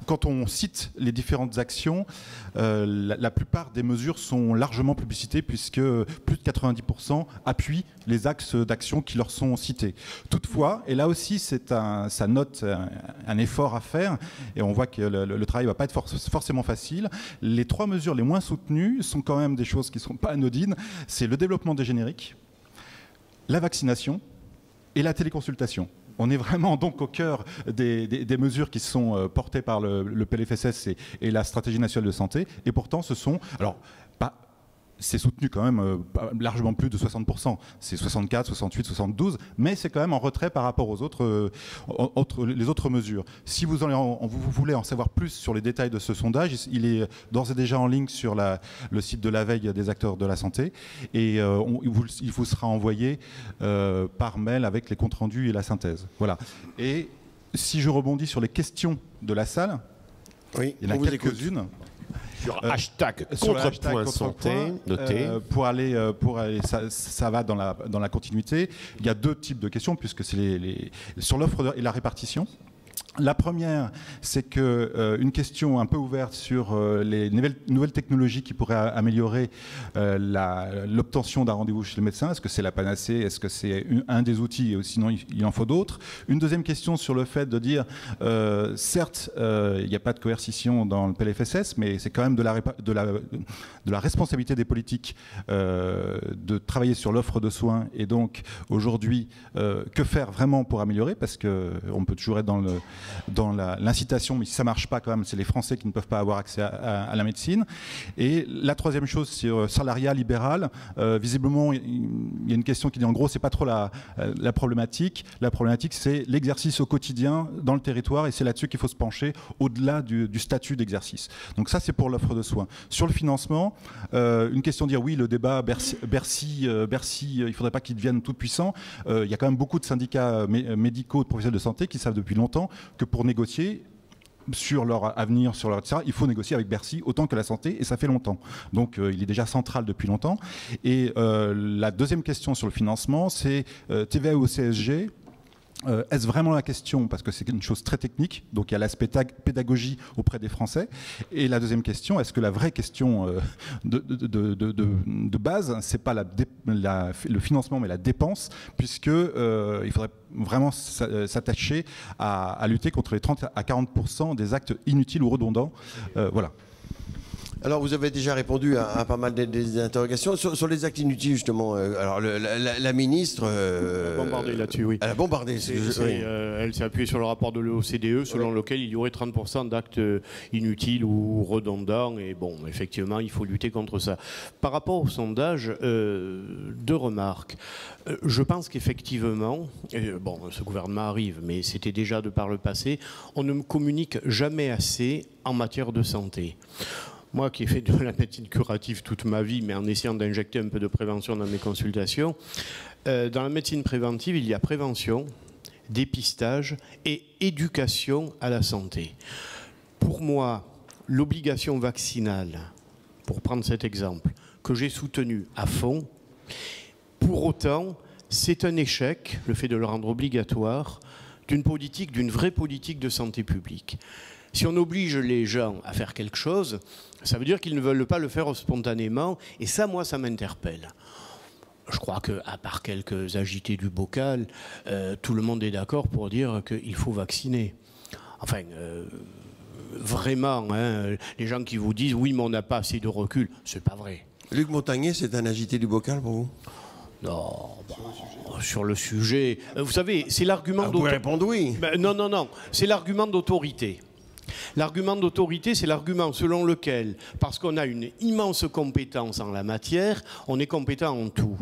quand on cite les différentes actions, la plupart des mesures sont largement publicitées puisque plus de 90% appuient les axes d'action qui leur sont cités. Toutefois, et là aussi ça note un effort à faire, et on voit que le travail ne va pas être forcément facile, les 3 mesures les moins soutenues sont quand même des choses qui ne sont pas anodines. C'est le développement des génériques, la vaccination et la téléconsultation. On est vraiment donc au cœur des mesures qui sont portées par le PLFSS et la stratégie nationale de santé. Et pourtant, c'est soutenu quand même largement plus de 60%. C'est 64, 68, 72, mais c'est quand même en retrait par rapport aux les autres mesures. Si vous voulez en savoir plus sur les détails de ce sondage, il est d'ores et déjà en ligne sur le site de la veille des acteurs de la santé, et il vous sera envoyé par mail avec les comptes rendus et la synthèse. Voilà. Et si je rebondis sur les questions de la salle, oui, il y en a quelques-unes. Sur hashtag contrepoint santé, noté. Pour aller, ça va dans la continuité. Il y a 2 types de questions, puisque c'est sur l'offre et la répartition. La première, c'est que une question un peu ouverte sur les nouvelles technologies qui pourraient améliorer l'obtention d'un rendez-vous chez le médecin. Est-ce que c'est la panacée? Est-ce que c'est un des outils et sinon il en faut d'autres? Une deuxième question sur le fait de dire, certes, il n'y a pas de coercition dans le PLFSS, mais c'est quand même de la responsabilité des politiques de travailler sur l'offre de soins. Et donc, aujourd'hui, que faire vraiment pour améliorer? Parce qu'on peut toujours être dans l'incitation, mais si ça ne marche pas quand même, c'est les Français qui ne peuvent pas avoir accès à la médecine. Et la troisième chose, c'est salariat libéral. Visiblement, il y a une question qui dit en gros, c'est pas trop la problématique. La problématique, c'est l'exercice au quotidien dans le territoire, et c'est là-dessus qu'il faut se pencher au-delà du statut d'exercice. Donc ça, c'est pour l'offre de soins. Sur le financement, une question de dire oui, le débat Bercy, il ne faudrait pas qu'il devienne tout puissant. Il y a quand même beaucoup de syndicats médicaux, de professionnels de santé qui savent depuis longtemps que pour négocier sur leur avenir, sur leur etc., il faut négocier avec Bercy autant que la santé, et ça fait longtemps. Donc il est déjà central depuis longtemps. Et la deuxième question sur le financement, c'est TVA ou CSG. Est-ce vraiment la question? Parce que c'est une chose très technique, donc il y a l'aspect pédagogie auprès des Français. Et la deuxième question, est-ce que la vraie question de base, c'est pas le financement, mais la dépense, puisque il faudrait vraiment s'attacher à lutter contre les 30 à 40% des actes inutiles ou redondants. Voilà. Alors, vous avez déjà répondu à pas mal des interrogations. Sur les actes inutiles, justement, alors la ministre... Elle a bombardé là-dessus, oui. Elle a bombardé. Elle s'est appuyée sur le rapport de l'OCDE, selon lequel il y aurait 30% d'actes inutiles ou redondants. Et bon, effectivement, il faut lutter contre ça. Par rapport au sondage, deux remarques. Je pense qu'effectivement, bon, ce gouvernement arrive, mais c'était déjà de par le passé, on ne communique jamais assez en matière de santé. Moi qui ai fait de la médecine curative toute ma vie, mais en essayant d'injecter un peu de prévention dans mes consultations, dans la médecine préventive, il y a prévention, dépistage et éducation à la santé. Pour moi, l'obligation vaccinale, pour prendre cet exemple, que j'ai soutenu à fond, pour autant, c'est un échec, le fait de le rendre obligatoire, d'une vraie politique de santé publique. Si on oblige les gens à faire quelque chose, ça veut dire qu'ils ne veulent pas le faire spontanément. Et ça, moi, ça m'interpelle. Je crois qu'à part quelques agités du bocal, tout le monde est d'accord pour dire qu'il faut vacciner. Enfin, vraiment, hein, les gens qui vous disent « oui, mais on n'a pas assez de recul », c'est pas vrai. Luc Montagnier, c'est un agité du bocal pour vous? Non, bon, sur le sujet... vous savez, c'est l'argument d'autorité. Vous répondez oui. Ben, non, c'est l'argument d'autorité. L'argument d'autorité, c'est l'argument selon lequel, parce qu'on a une immense compétence en la matière, on est compétent en tout.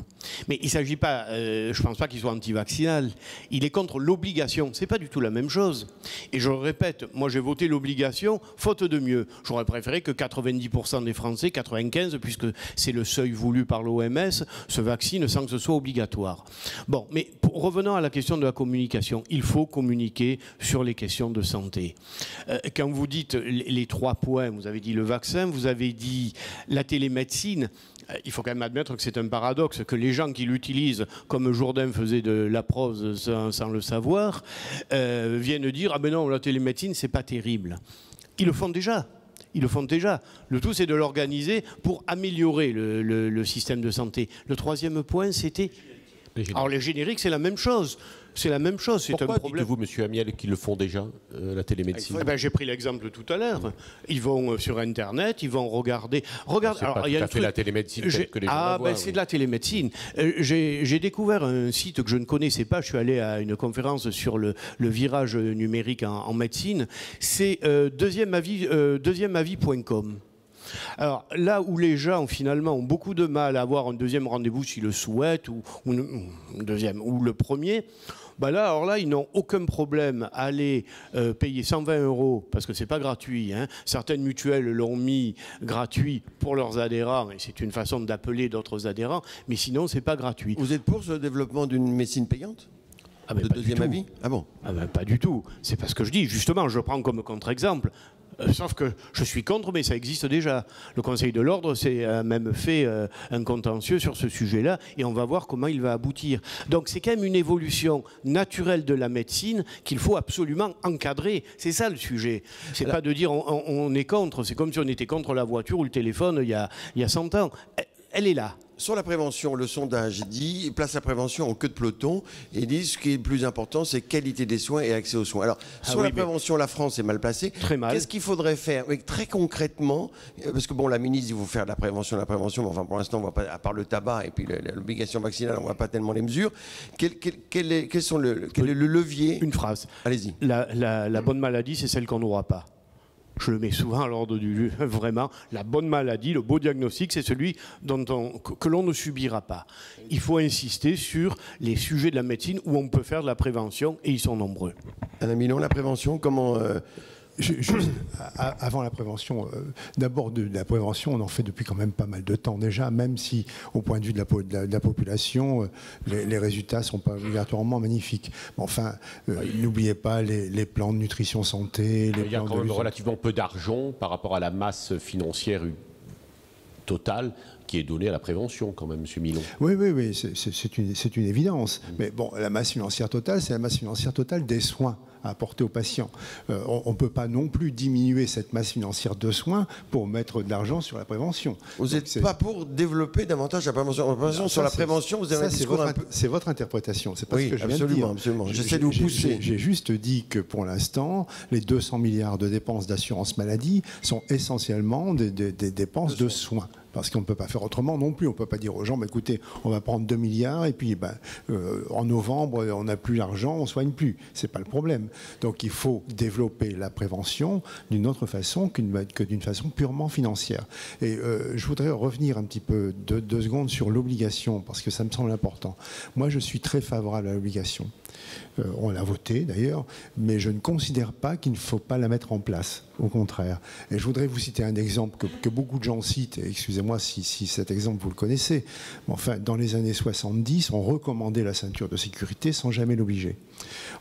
Mais il ne s'agit pas, je ne pense pas qu'il soit anti-vaccinal, il est contre l'obligation. Ce n'est pas du tout la même chose. Et je le répète, moi j'ai voté l'obligation, faute de mieux. J'aurais préféré que 90% des Français, 95%, puisque c'est le seuil voulu par l'OMS, se vaccinent sans que ce soit obligatoire. Bon, mais revenons à la question de la communication. Il faut communiquer sur les questions de santé. Quand vous dites les 3 points, vous avez dit le vaccin, vous avez dit la télémédecine, il faut quand même admettre que c'est un paradoxe, que les gens qui l'utilisent, comme Jourdain faisait de la prose sans le savoir, viennent dire « Ah ben non, la télémédecine, c'est pas terrible ». Ils le font déjà. Ils le font déjà. Le tout, c'est de l'organiser pour améliorer le système de santé. Le 3e point, c'était... Alors les génériques, c'est la même chose. C'est la même chose. Pourquoi dites-vous, monsieur Amiel, qu'ils le font déjà, la télémédecine? J'ai pris l'exemple tout à l'heure. Ils vont sur Internet, ils vont regarder. C'est pas tout à fait la télémédecine que les gens voient. C'est de la télémédecine. J'ai découvert un site que je ne connaissais pas. Je suis allé à une conférence sur le virage numérique en médecine. C'est deuxièmeavis.com. Alors là où les gens finalement ont beaucoup de mal à avoir un deuxième rendez-vous s'ils le souhaitent, ou le premier, bah là, alors là, ils n'ont aucun problème à aller payer 120 € parce que c'est pas gratuit. Hein. Certaines mutuelles l'ont mis gratuit pour leurs adhérents et c'est une façon d'appeler d'autres adhérents, mais sinon c'est pas gratuit. Vous êtes pour ce développement d'une médecine payante? De deuxième avis? Ah bon? Pas du tout. C'est pas ce que je dis. Justement, je prends comme contre-exemple Sauf que je suis contre, mais ça existe déjà. Le Conseil de l'Ordre a même fait un contentieux sur ce sujet-là, et on va voir comment il va aboutir. Donc c'est quand même une évolution naturelle de la médecine qu'il faut absolument encadrer. C'est ça le sujet. C'est pas de dire on est contre, c'est comme si on était contre la voiture ou le téléphone il y a 100 ans. Elle est là. Sur la prévention, le sondage dit place la prévention en queue de peloton et dit ce qui est le plus important, c'est qualité des soins et accès aux soins. Alors, sur la prévention, la France est mal placée. Très mal. Qu'est-ce qu'il faudrait faire très concrètement? Parce que bon, la ministre dit vous faire de la prévention, mais enfin pour l'instant, on voit pas, à part le tabac et puis l'obligation vaccinale, on voit pas tellement les mesures. Quel est le levier? Une phrase. Allez-y. La bonne maladie, c'est celle qu'on n'aura pas. Je le mets souvent à l'ordre du jour. Vraiment, la bonne maladie, le beau diagnostic, c'est celui que l'on ne subira pas. Il faut insister sur les sujets de la médecine où on peut faire de la prévention, et ils sont nombreux. Alain Milon, la prévention, comment... Juste avant la prévention, d'abord de la prévention, on en fait depuis quand même pas mal de temps déjà, même si au point de vue de la population, les résultats ne sont pas obligatoirement magnifiques. Enfin, n'oubliez pas les plans de nutrition santé. Il y a quand même relativement peu d'argent par rapport à la masse financière totale qui est donnée à la prévention quand même, M. Milon. Oui, c'est une évidence. Mais bon, la masse financière totale, c'est la masse financière totale des soins à apporter aux patients. On ne peut pas non plus diminuer cette masse financière de soins pour mettre de l'argent sur la prévention. Vous n'êtes pas pour développer davantage la prévention? Sur la prévention, vous avez un discours un peu... C'est votre interprétation, c'est pas ce que je viens de dire. Absolument. J'essaie de vous pousser. J'ai juste dit que pour l'instant, les 200 milliards de dépenses d'assurance maladie sont essentiellement des dépenses de soins. Parce qu'on ne peut pas faire autrement non plus. On ne peut pas dire aux gens, écoutez, on va prendre 2 milliards et puis en novembre, on n'a plus l'argent, on ne soigne plus. Ce n'est pas le problème. Donc il faut développer la prévention d'une autre façon que d'une façon purement financière. Et je voudrais revenir un petit peu 2 secondes sur l'obligation, parce que ça me semble important. Moi, je suis très favorable à l'obligation. On l'a voté d'ailleurs, mais je ne considère pas qu'il ne faut pas la mettre en place, au contraire. Et je voudrais vous citer un exemple que beaucoup de gens citent, et excusez-moi si cet exemple vous le connaissez, mais enfin, dans les années 70, on recommandait la ceinture de sécurité sans jamais l'obliger.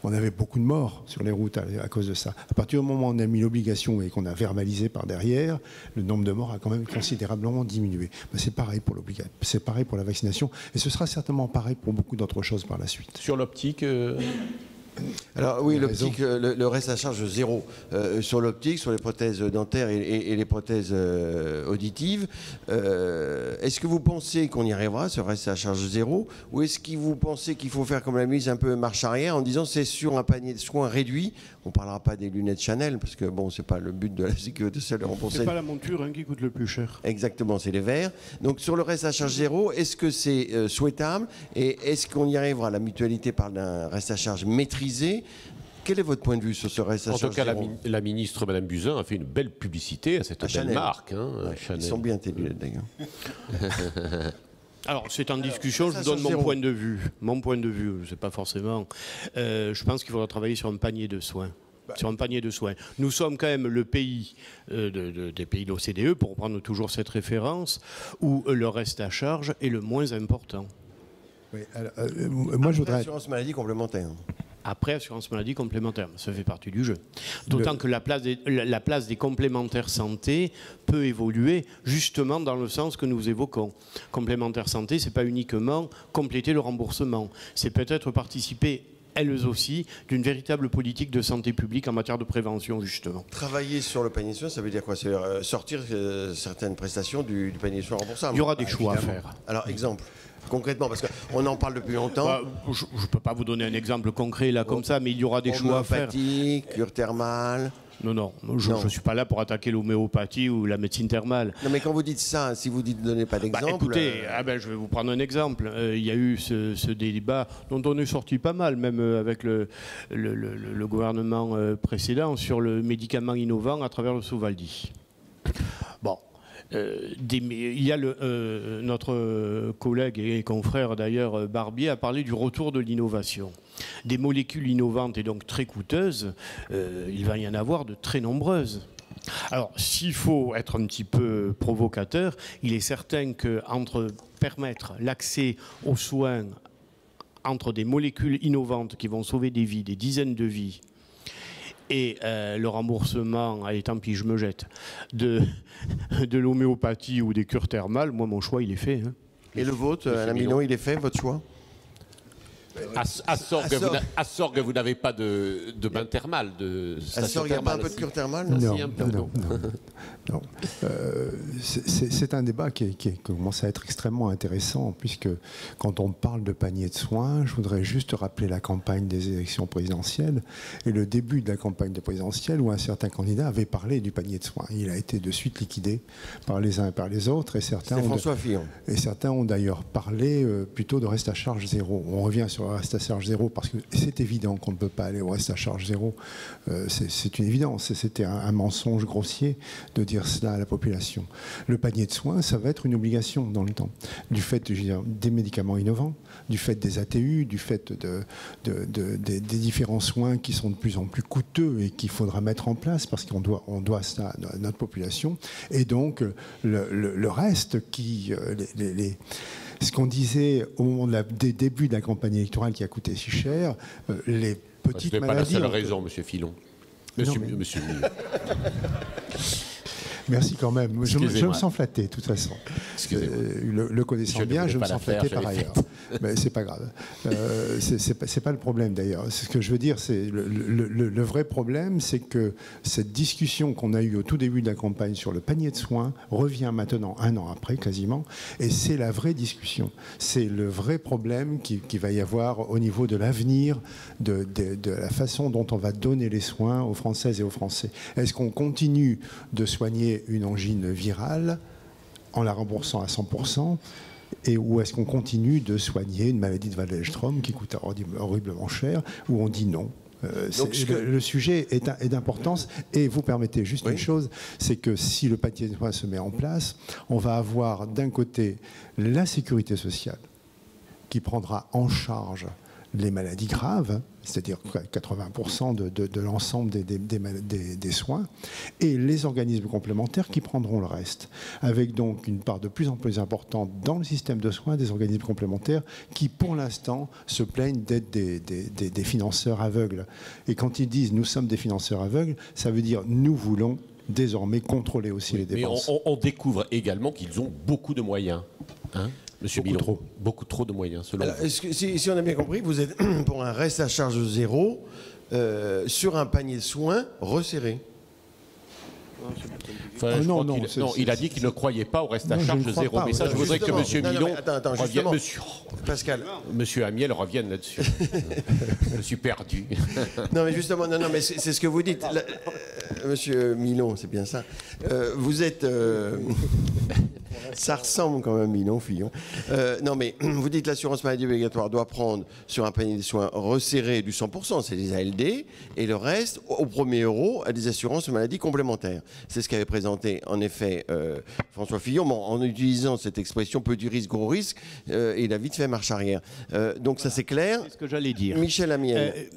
On avait beaucoup de morts sur les routes à cause de ça. À partir du moment où on a mis l'obligation et qu'on a verbalisé par derrière, le nombre de morts a quand même considérablement diminué. Ben, c'est pareil pour l'obligation, c'est pareil pour la vaccination, et ce sera certainement pareil pour beaucoup d'autres choses par la suite. Sur l'optique Alors oui, l'optique, le reste à charge zéro sur l'optique, sur les prothèses dentaires et les prothèses auditives. Est-ce que vous pensez qu'on y arrivera, ce reste à charge zéro, ou est-ce que vous pensez qu'il faut faire comme la mise un peu marche arrière en disant c'est sur un panier de soins réduit? On ne parlera pas des lunettes Chanel parce que bon, c'est pas le but de la sécurité sociale de rembourser. C'est pas la monture qui coûte le plus cher. Exactement, c'est les verres. Donc sur le reste à charge zéro, est-ce que c'est souhaitable et est-ce qu'on y arrivera? La mutualité parle d'un reste à charge maîtrisé. Quel est votre point de vue sur ce reste à charge? En tout cas, la ministre, Mme Buzyn, a fait une belle publicité à cette belle Chanel. Marque. Ils sont bien tes lunettes d'ailleurs. Alors, c'est en discussion, je vous donne mon point de vue. Mon point de vue, c'est pas forcément... je pense qu'il faudra travailler sur un panier de soins. Sur un panier de soins. Nous sommes quand même le pays des pays de l'OCDE, pour reprendre toujours cette référence, où le reste à charge est le moins important. Oui, alors, moi, je voudrais... Assurance maladie complémentaire. Après, assurance maladie complémentaire, ça fait partie du jeu. D'autant que la place des complémentaires santé peut évoluer justement dans le sens que nous évoquons. Complémentaire santé, ce n'est pas uniquement compléter le remboursement, c'est peut-être participer elles aussi, d'une véritable politique de santé publique en matière de prévention, justement. Travailler sur le panier de soins, ça veut dire quoi? C'est sortir certaines prestations du panier de soins remboursable. Il y aura des choix à faire. Alors, exemple concrètement, parce qu'on en parle depuis longtemps. Je ne peux pas vous donner un exemple concret là comme ça, mais il y aura des choix à faire. Homéopathie, cure thermale. Non, je ne suis pas là pour attaquer l'homéopathie ou la médecine thermale. Non, mais quand vous dites ça, si vous dites ne donnez pas d'exemple... écoutez, je vais vous prendre un exemple. Il y a eu ce débat dont on est sorti pas mal, même avec le gouvernement précédent, sur le médicament innovant à travers le Sovaldi. Bon. Il y a notre collègue et confrère d'ailleurs Barbier a parlé du retour de l'innovation. Des molécules innovantes et donc très coûteuses, il va y en avoir de très nombreuses. Alors, s'il faut être un petit peu provocateur, il est certain qu'entre permettre l'accès aux soins entre des molécules innovantes qui vont sauver des vies, des dizaines de vies, et le remboursement, allez tant pis je me jette, de l'homéopathie ou des cures thermales, moi mon choix il est fait. Hein. Et le vôtre, Alain Milon, il est fait, votre choix? À Sorgues, vous n'avez pas de bain thermal, de À Sorgues, il n'y a pas un peu de cure thermale? Non. Non. C'est un débat qui commence à être extrêmement intéressant, puisque quand on parle de panier de soins, je voudrais juste rappeler la campagne des élections présidentielles et le début de la campagne présidentielle où un certain candidat avait parlé du panier de soins. Il a été de suite liquidé par les uns et par les autres, et certains François Fillon. Et certains ont d'ailleurs parlé plutôt de reste à charge zéro. On revient sur le reste à charge zéro parce que c'est évident qu'on ne peut pas aller au reste à charge zéro. C'est une évidence. C'était un mensonge grossier de dire cela à la population. Le panier de soins, ça va être une obligation dans le temps. Du fait des médicaments innovants, du fait des ATU, du fait des différents soins qui sont de plus en plus coûteux et qu'il faudra mettre en place parce qu'on doit ça à notre population. Et donc, le reste ce qu'on disait au moment des débuts de la campagne électorale qui a coûté si cher, les petites maladies... Ce n'est pas la seule raison, Monsieur Fillon. Monsieur Millon. Merci quand même. Je me sens flatté, de toute façon. Le connaissant bien, je me sens flatté par ailleurs. Mais c'est pas grave. C'est pas le problème d'ailleurs. Ce que je veux dire, c'est le vrai problème, c'est que cette discussion qu'on a eue au tout début de la campagne sur le panier de soins revient maintenant, 1 an après quasiment, et c'est la vraie discussion. C'est le vrai problème qui va y avoir au niveau de l'avenir, de la façon dont on va donner les soins aux Françaises et aux Français. Est-ce qu'on continue de soigner une angine virale en la remboursant à 100%, ou est-ce qu'on continue de soigner une maladie de Waldenstrom qui coûte horriblement cher, où on dit non? Le sujet est d'importance, et vous permettez juste une chose, c'est que si le panier de soins se met en place, on va avoir d'un côté la sécurité sociale qui prendra en charge les maladies graves, c'est-à-dire 80% de l'ensemble des soins, et les organismes complémentaires qui prendront le reste, avec donc une part de plus en plus importante dans le système de soins des organismes complémentaires qui, pour l'instant, se plaignent d'être des financeurs aveugles. Et quand ils disent « nous sommes des financeurs aveugles », ça veut dire « nous voulons désormais contrôler aussi les dépenses ». Mais on découvre également qu'ils ont beaucoup de moyens. Hein, Monsieur Millon, beaucoup trop de moyens, selon vous. Si on a bien compris, vous êtes pour un reste à charge zéro sur un panier de soins resserré. Il a dit qu'il ne croyait pas au reste à charge zéro. Mais ça, je voudrais que Monsieur Millon revienne. Pascal. Monsieur Amiel revienne là-dessus. Je suis perdu. Non, mais justement, mais c'est ce que vous dites. Monsieur Millon, c'est bien ça. Vous êtes... Ça ressemble quand même, Millon, Fillon. Non, mais vous dites que l'assurance maladie obligatoire doit prendre sur un panier de soins resserré du 100%, c'est des ALD, et le reste, au premier euro, à des assurances maladie complémentaires. C'est ce qu'avait présenté, en effet, François Fillon. Bon, en utilisant cette expression petit risque, gros risque, il a vite fait marche arrière. Donc ça, c'est clair. C'est ce que j'allais dire. Michel Amiel.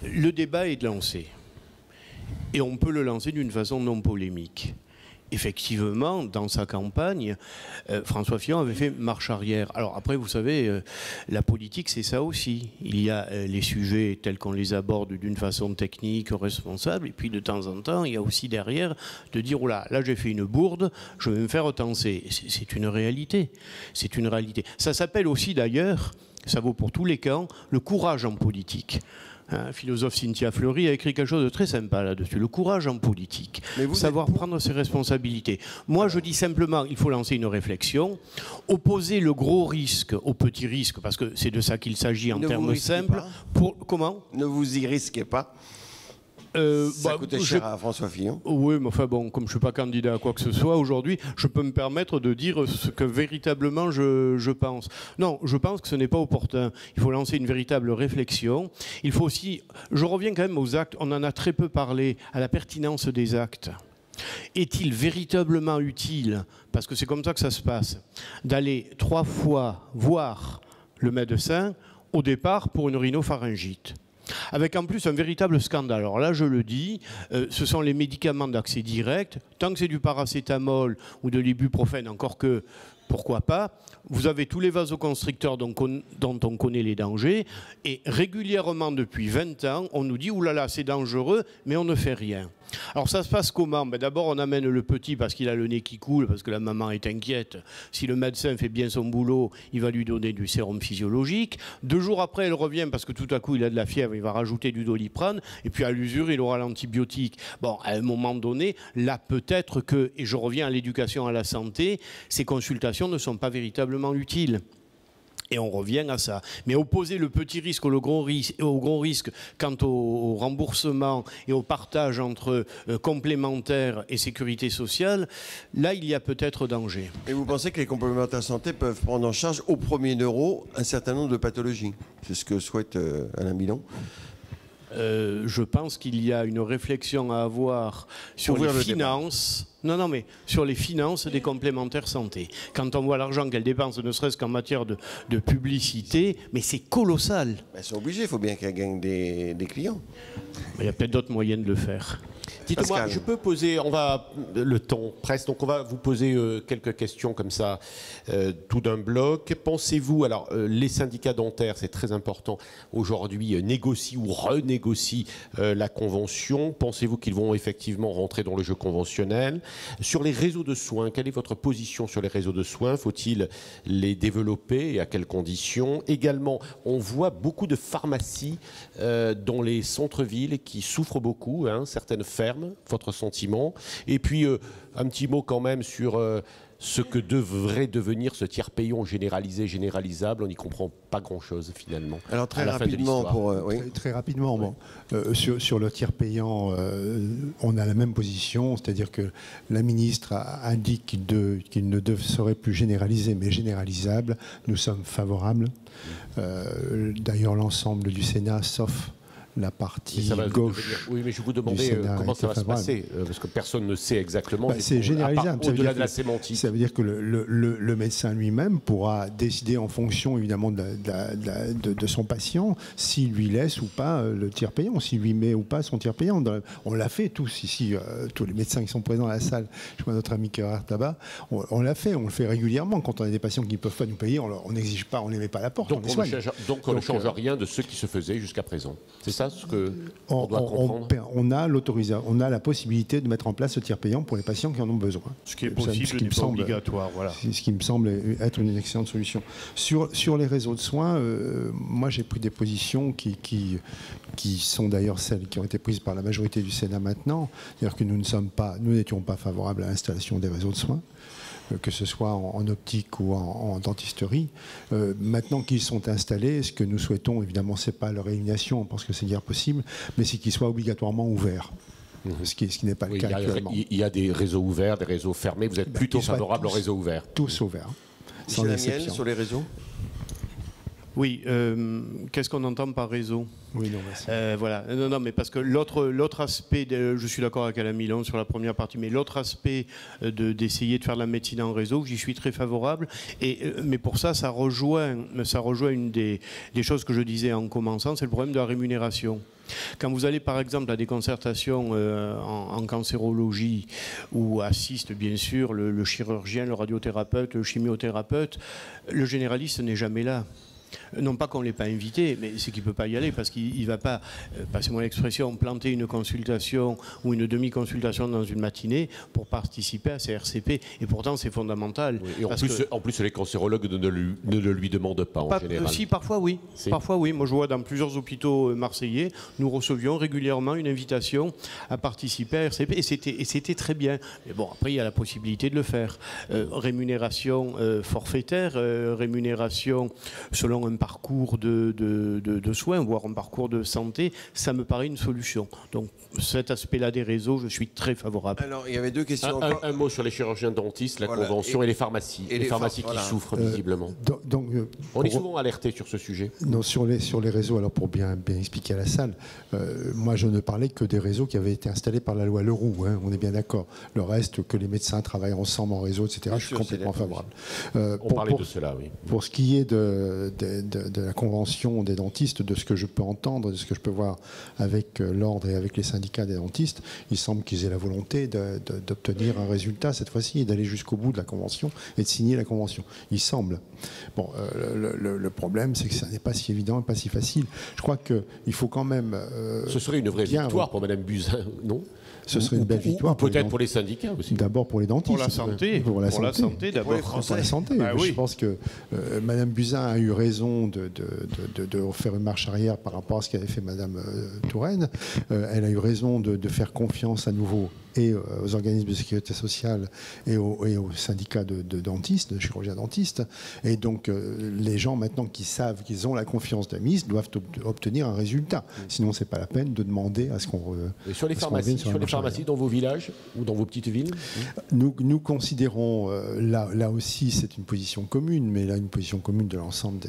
Le débat est lancé. Et on peut le lancer d'une façon non polémique. Effectivement, dans sa campagne, François Fillon avait fait marche arrière. Alors après, vous savez, la politique, c'est ça aussi. Il y a les sujets tels qu'on les aborde d'une façon technique, responsable, et puis de temps en temps, il y a aussi derrière de dire, oh là j'ai fait une bourde, je vais me faire tancer. C'est une réalité. C'est une réalité. Ça s'appelle aussi d'ailleurs, ça vaut pour tous les camps, le courage en politique. Un philosophe Cynthia Fleury a écrit quelque chose de très sympa là-dessus, le courage en politique, savoir prendre ses responsabilités. Moi, je dis simplement, il faut lancer une réflexion, opposer le gros risque au petit risque, parce que c'est de ça qu'il s'agit en termes simples. Comment ? Ne vous y risquez pas. Ça coûtait cher à François Fillon. Oui, mais enfin bon, comme je ne suis pas candidat à quoi que ce soit aujourd'hui, je peux me permettre de dire ce que véritablement je pense. Non, je pense que ce n'est pas opportun. Il faut lancer une véritable réflexion. Il faut aussi, je reviens quand même aux actes, on en a très peu parlé, à la pertinence des actes. Est-il véritablement utile, parce que c'est comme ça que ça se passe, d'aller 3 fois voir le médecin au départ pour une rhinopharyngite ? Avec en plus un véritable scandale. Alors là, je le dis, ce sont les médicaments d'accès direct. Tant que c'est du paracétamol ou de l'ibuprofène, encore que pourquoi pas. Vous avez tous les vasoconstricteurs dont on connaît les dangers, et régulièrement depuis 20 ans, on nous dit « oulala, c'est dangereux », mais on ne fait rien. Alors ça se passe comment? D'abord on amène le petit parce qu'il a le nez qui coule, parce que la maman est inquiète. Si le médecin fait bien son boulot, il va lui donner du sérum physiologique. 2 jours après elle revient parce que tout à coup il a de la fièvre, il va rajouter du Doliprane, et puis à l'usure il aura l'antibiotique. Bon, à un moment donné, là peut-être que, et je reviens à l'éducation à la santé, ces consultations ne sont pas véritablement utiles. Et on revient à ça. Mais opposer le petit risque au gros risque quant au remboursement et au partage entre complémentaires et sécurité sociale, là, il y a peut-être danger. Et vous pensez que les complémentaires santé peuvent prendre en charge au premier euro un certain nombre de pathologies? C'est ce que souhaite Alain Milon. Je pense qu'il y a une réflexion à avoir sur les finances. Non, mais sur les finances des complémentaires santé. Quand on voit l'argent qu'elles dépensent, ne serait-ce qu'en matière de publicité, mais c'est colossal. Elles sont obligées, il faut bien qu'elles gagnent des clients. Mais il y a peut-être d'autres moyens de le faire. Dites-moi, je peux poser, le temps presse, donc on va vous poser quelques questions comme ça, tout d'un bloc. Pensez-vous, alors les syndicats dentaires, c'est très important aujourd'hui, négocient ou renégocient la convention. Pensez-vous qu'ils vont effectivement rentrer dans le jeu conventionnel? Sur les réseaux de soins, quelle est votre position sur les réseaux de soins? Faut-il les développer et à quelles conditions? Également, on voit beaucoup de pharmacies dans les centres-villes qui souffrent beaucoup, certaines fermes, votre sentiment. Et puis, un petit mot quand même sur ce que devrait devenir ce tiers payant généralisé, généralisable. On n'y comprend pas grand-chose finalement. Alors très rapidement, très rapidement, bon, sur le tiers payant, on a la même position, c'est-à-dire que la ministre indique qu'il ne serait plus généralisé mais généralisable. Nous sommes favorables. D'ailleurs, l'ensemble du Sénat, sauf la partie gauche. Oui, mais je vous demandais comment ça va se passer, parce que personne ne sait exactement. C'est généralisable. Au-delà de la sémantique. Ça veut dire que le médecin lui-même pourra décider en fonction, évidemment, de son patient, s'il lui laisse ou pas le tiers payant, s'il lui met ou pas son tiers payant. On l'a fait tous ici, tous les médecins qui sont présents à la salle. Je vois notre ami Kerr Tabac. On l'a fait, on le fait régulièrement. Quand on a des patients qui ne peuvent pas nous payer, on n'exige pas, on ne les met pas à la porte. Donc on ne change rien de ce qui se faisait jusqu'à présent. C'est ça ce que on doit comprendre. On a la possibilité de mettre en place ce tiers payant pour les patients qui en ont besoin. Ce qui est possible, n'est pas obligatoire. Voilà. Ce qui me semble être une excellente solution. Sur les réseaux de soins, moi j'ai pris des positions qui sont d'ailleurs celles qui ont été prises par la majorité du Sénat maintenant. C'est-à-dire que nous n'étions pas favorables à l'installation des réseaux de soins, que ce soit en optique ou en dentisterie. Maintenant qu'ils sont installés, ce que nous souhaitons, évidemment, ce n'est pas leur élimination, on pense que c'est guère possible, mais c'est qu'ils soient obligatoirement ouverts. Ce qui n'est pas le cas actuellement. Il y a des réseaux ouverts, des réseaux fermés. Vous êtes plutôt favorable aux réseaux ouverts? Tous ouverts. Sans exception. Sur les réseaux? Oui, qu'est-ce qu'on entend par réseau? Oui, non, voilà. Non, mais parce que l'autre aspect, je suis d'accord avec Alain Milon sur la première partie, mais l'autre aspect d'essayer de faire de la médecine en réseau, j'y suis très favorable. Mais pour ça, ça rejoint une des choses que je disais en commençant, c'est le problème de la rémunération. Quand vous allez par exemple à des concertations en cancérologie où assiste bien sûr le chirurgien, le radiothérapeute, le chimiothérapeute, le généraliste n'est jamais là. Non pas qu'on ne l'ait pas invité, mais c'est qu'il ne peut pas y aller parce qu'il ne va pas, passez-moi l'expression, planter une consultation ou une demi-consultation dans une matinée pour participer à ces RCP. Et pourtant, c'est fondamental. Oui, et en plus, les cancérologues ne le lui demandent pas en général. Si, parfois oui. Parfois oui. Moi, je vois dans plusieurs hôpitaux marseillais, nous recevions régulièrement une invitation à participer à RCP. Et c'était très bien. Mais bon, après, il y a la possibilité de le faire. Rémunération forfaitaire, rémunération selon un parcours de soins, voire un parcours de santé, ça me paraît une solution. Donc cet aspect-là des réseaux, je suis très favorable. Alors il y avait deux questions. Un mot sur les chirurgiens dentistes, la convention et les pharmacies. Et les pharmacies qui souffrent visiblement. On est souvent alerté sur ce sujet. Non, sur les réseaux, alors pour bien expliquer à la salle, moi je ne parlais que des réseaux qui avaient été installés par la loi Leroux, on est bien d'accord. Le reste, que les médecins travaillent ensemble en réseau, etc., je suis complètement favorable. On parlait de cela, oui. Pour ce qui est de la convention des dentistes, de ce que je peux entendre, de ce que je peux voir avec l'ordre et avec les syndicats des dentistes, il semble qu'ils aient la volonté d'obtenir un résultat cette fois-ci et d'aller jusqu'au bout de la convention et de signer la convention. Il semble. Bon, le problème, c'est que ça n'est pas si évident et pas si facile. Je crois qu'il faut quand même... Ce serait une vraie victoire pour Mme Buzyn, non? Ce serait une belle victoire. Peut-être pour les syndicats aussi. D'abord pour les dentistes. Pour la santé. Pour la santé d'abord. Pour la santé. Bah, oui. Je pense que Mme Buzyn a eu raison de faire une marche arrière par rapport à ce qu'avait fait Mme Touraine. Elle a eu raison de faire confiance à nouveau et aux organismes de sécurité sociale et aux syndicats de dentistes, de chirurgiens dentistes. Et donc, les gens maintenant qui savent qu'ils ont la confiance des ministres doivent obtenir un résultat. Sinon, c'est pas la peine de demander à ce qu'on... Sur les pharmacies dans vos villages ou dans vos petites villes? Nous considérons, là aussi, c'est une position commune, mais là, une position commune de l'ensemble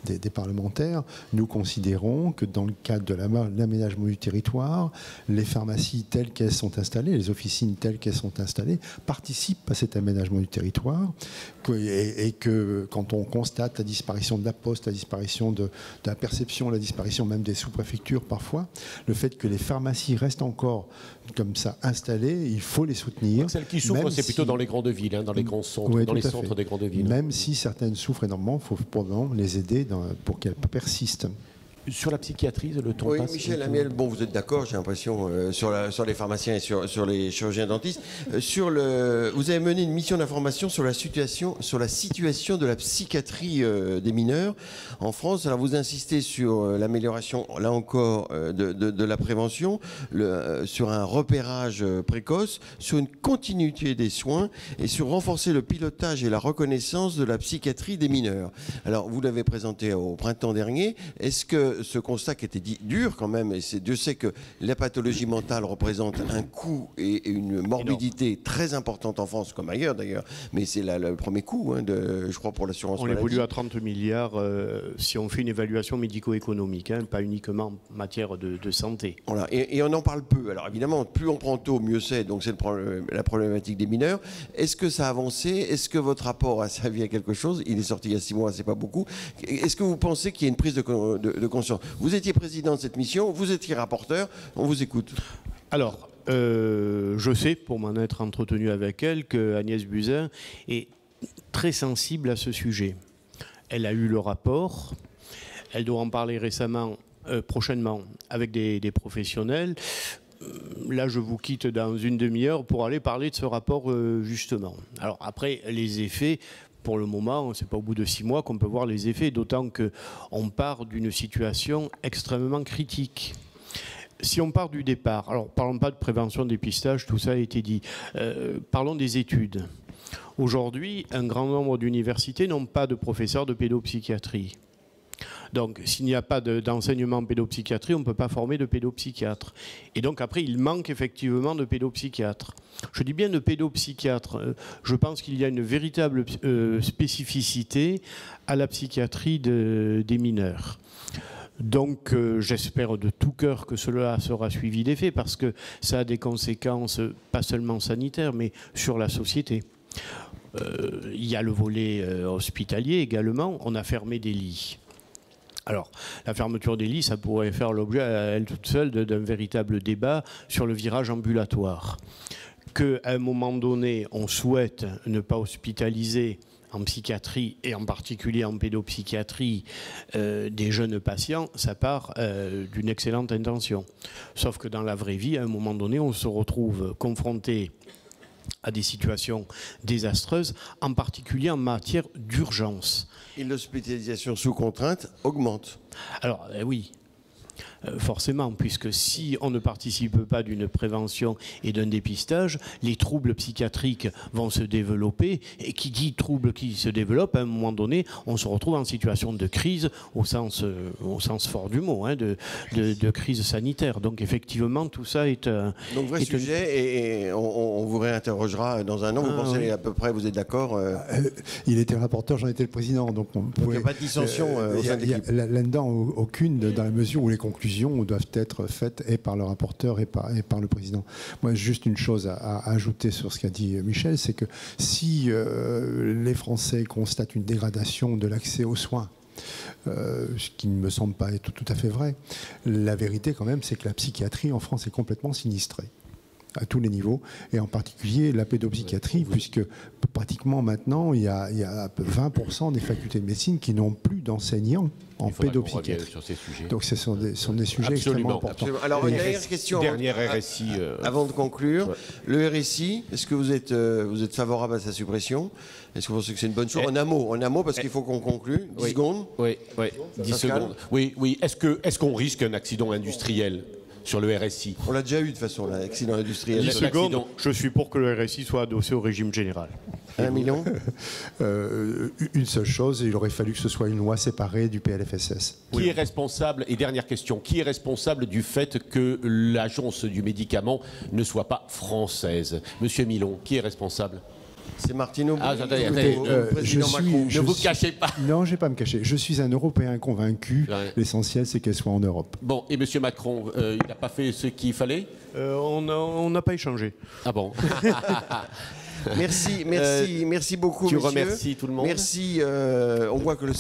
des parlementaires. Nous considérons que dans le cadre de l'aménagement du territoire, les pharmacies telles qu'elles sont installées, les officines telles qu'elles sont installées, participent à cet aménagement du territoire et que quand on constate la disparition de la poste, la disparition de la perception, la disparition même des sous-préfectures parfois, le fait que les pharmacies restent encore comme ça installées, il faut les soutenir. Celles qui souffrent, c'est plutôt dans les grandes villes, dans les grands centres, oui, dans les centres des grandes villes. Même si certaines souffrent énormément, il faut probablement les aider pour qu'elles persistent. Sur la psychiatrie, le temps oui, passe. Michel Amiel, bon, vous êtes d'accord, j'ai l'impression, sur les pharmaciens et sur les chirurgiens dentistes. Vous avez mené une mission d'information sur la situation de la psychiatrie des mineurs en France. Alors, vous insistez sur l'amélioration, là encore, de la prévention, sur un repérage précoce, sur une continuité des soins et sur renforcer le pilotage et la reconnaissance de la psychiatrie des mineurs. Alors, vous l'avez présenté au printemps dernier. Est-ce que ce constat qui était dit dur quand même, et Dieu sait que la pathologie mentale représente un coût et une morbidité très importante en France, comme ailleurs d'ailleurs, mais c'est le premier coût, je crois, pour l'assurance maladie. On évolue à 30 milliards si on fait une évaluation médico-économique, pas uniquement en matière de santé. Voilà, et on en parle peu. Alors évidemment, plus on prend tôt, mieux c'est, donc c'est la problématique des mineurs. Est-ce que ça a avancé? Est-ce que votre rapport a servi à quelque chose? Il est sorti il y a 6 mois, c'est pas beaucoup. Est-ce que vous pensez qu'il y a une prise de conscience? Vous étiez président de cette mission, vous étiez rapporteur, on vous écoute. Alors, je sais, pour m'en être entretenu avec elle, que Agnès Buzyn est très sensible à ce sujet. Elle a eu le rapport, elle doit en parler prochainement avec des professionnels. Là, je vous quitte dans une demi-heure pour aller parler de ce rapport, justement. Alors après, les effets... Pour le moment, ce n'est pas au bout de 6 mois qu'on peut voir les effets, d'autant qu'on part d'une situation extrêmement critique. Si on part du départ, alors parlons pas de prévention, dépistage, tout ça a été dit. Parlons des études. Aujourd'hui, un grand nombre d'universités n'ont pas de professeurs de pédopsychiatrie. Donc, s'il n'y a pas d'enseignement en pédopsychiatrie, on ne peut pas former de pédopsychiatres. Et donc, après, il manque effectivement de pédopsychiatres. Je dis bien de pédopsychiatres. Je pense qu'il y a une véritable spécificité à la psychiatrie des mineurs. Donc, j'espère de tout cœur que cela sera suivi d'effet, parce que ça a des conséquences, pas seulement sanitaires, mais sur la société. Il y a le volet hospitalier également. On a fermé des lits. Alors, la fermeture des lits, ça pourrait faire l'objet à elle toute seule d'un véritable débat sur le virage ambulatoire. Qu'à un moment donné, on souhaite ne pas hospitaliser en psychiatrie et en particulier en pédopsychiatrie des jeunes patients, ça part d'une excellente intention. Sauf que dans la vraie vie, à un moment donné, on se retrouve confronté à des situations désastreuses, en particulier en matière d'urgence. Et l'hospitalisation sous contrainte augmente. Alors, oui. Forcément, puisque si on ne participe pas d'une prévention et d'un dépistage, les troubles psychiatriques vont se développer. Et qui dit troubles qui se développent, à un moment donné, on se retrouve en situation de crise au sens fort du mot, de crise sanitaire. Donc effectivement, tout ça est un... Donc vrai sujet, et on vous réinterrogera dans un an. Vous pensez oui. À peu près, vous êtes d'accord Il était le rapporteur, j'en étais le président. Donc il n'y a pas de dissension au sein de l'équipe. Là-dedans, aucune, dans la mesure où les conclusions doivent être faites et par le rapporteur et par le président. Moi, juste une chose à ajouter sur ce qu'a dit Michel, c'est que si les Français constatent une dégradation de l'accès aux soins, ce qui ne me semble pas être tout à fait vrai. La vérité quand même, c'est que la psychiatrie en France est complètement sinistrée à tous les niveaux, et en particulier la pédopsychiatrie, puisque pratiquement maintenant, il y a 20% des facultés de médecine qui n'ont plus d'enseignants en pédopsychiatrie. Sur ces sujets. Donc ce sont des sujets extrêmement importants. Absolument. Alors, une dernière question. Dernière RSI. Avant de conclure, le RSI, est-ce que vous êtes favorable à sa suppression? Est-ce que vous pensez que c'est une bonne chose? En un mot, parce qu'il faut qu'on conclue. 10 secondes. Oui, 10 secondes. Oui. Est-ce qu'on risque un accident industriel sur le RSI? On l'a déjà eu de toute façon, l'accident industriel. 10 secondes, je suis pour que le RSI soit adossé au régime général. 1 million. Une seule chose, il aurait fallu que ce soit une loi séparée du PLFSS. Qui est responsable, et dernière question, qui est responsable du fait que l'agence du médicament ne soit pas française? Monsieur Milon, qui est responsable? C'est Martino. Attendez, président Macron. Ne vous cachez pas. Non, je ne vais pas me cacher. Je suis un Européen convaincu. Ouais. L'essentiel, c'est qu'elle soit en Europe. Bon, et Monsieur Macron, il n'a pas fait ce qu'il fallait? On n'a pas échangé. Ah bon? Merci beaucoup, Tu messieurs. remercies tout le monde. Merci. On voit que le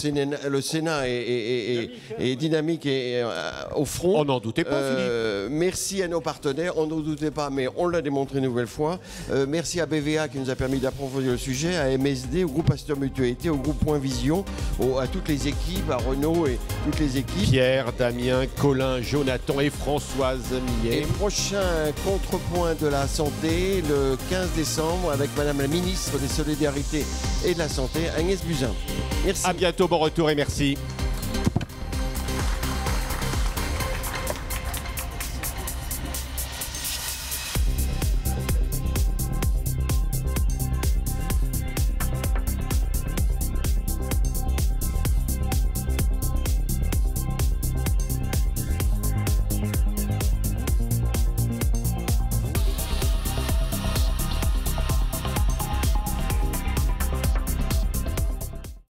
Sénat est dynamique et au front. On n'en doutait pas, Philippe. Merci à nos partenaires. On n'en doutait pas, mais on l'a démontré une nouvelle fois. Merci à BVA qui nous a permis d'approfondir le sujet, à MSD, au groupe Astor Mutualité, au groupe Point Vision, à toutes les équipes, à Renault et toutes les équipes. Pierre, Damien, Colin, Jonathan et Françoise Millet. Et prochain contrepoint de la santé, le 15 décembre, avec Madame la ministre des Solidarités et de la Santé, Agnès Buzyn. Merci. À bientôt, bon retour et merci.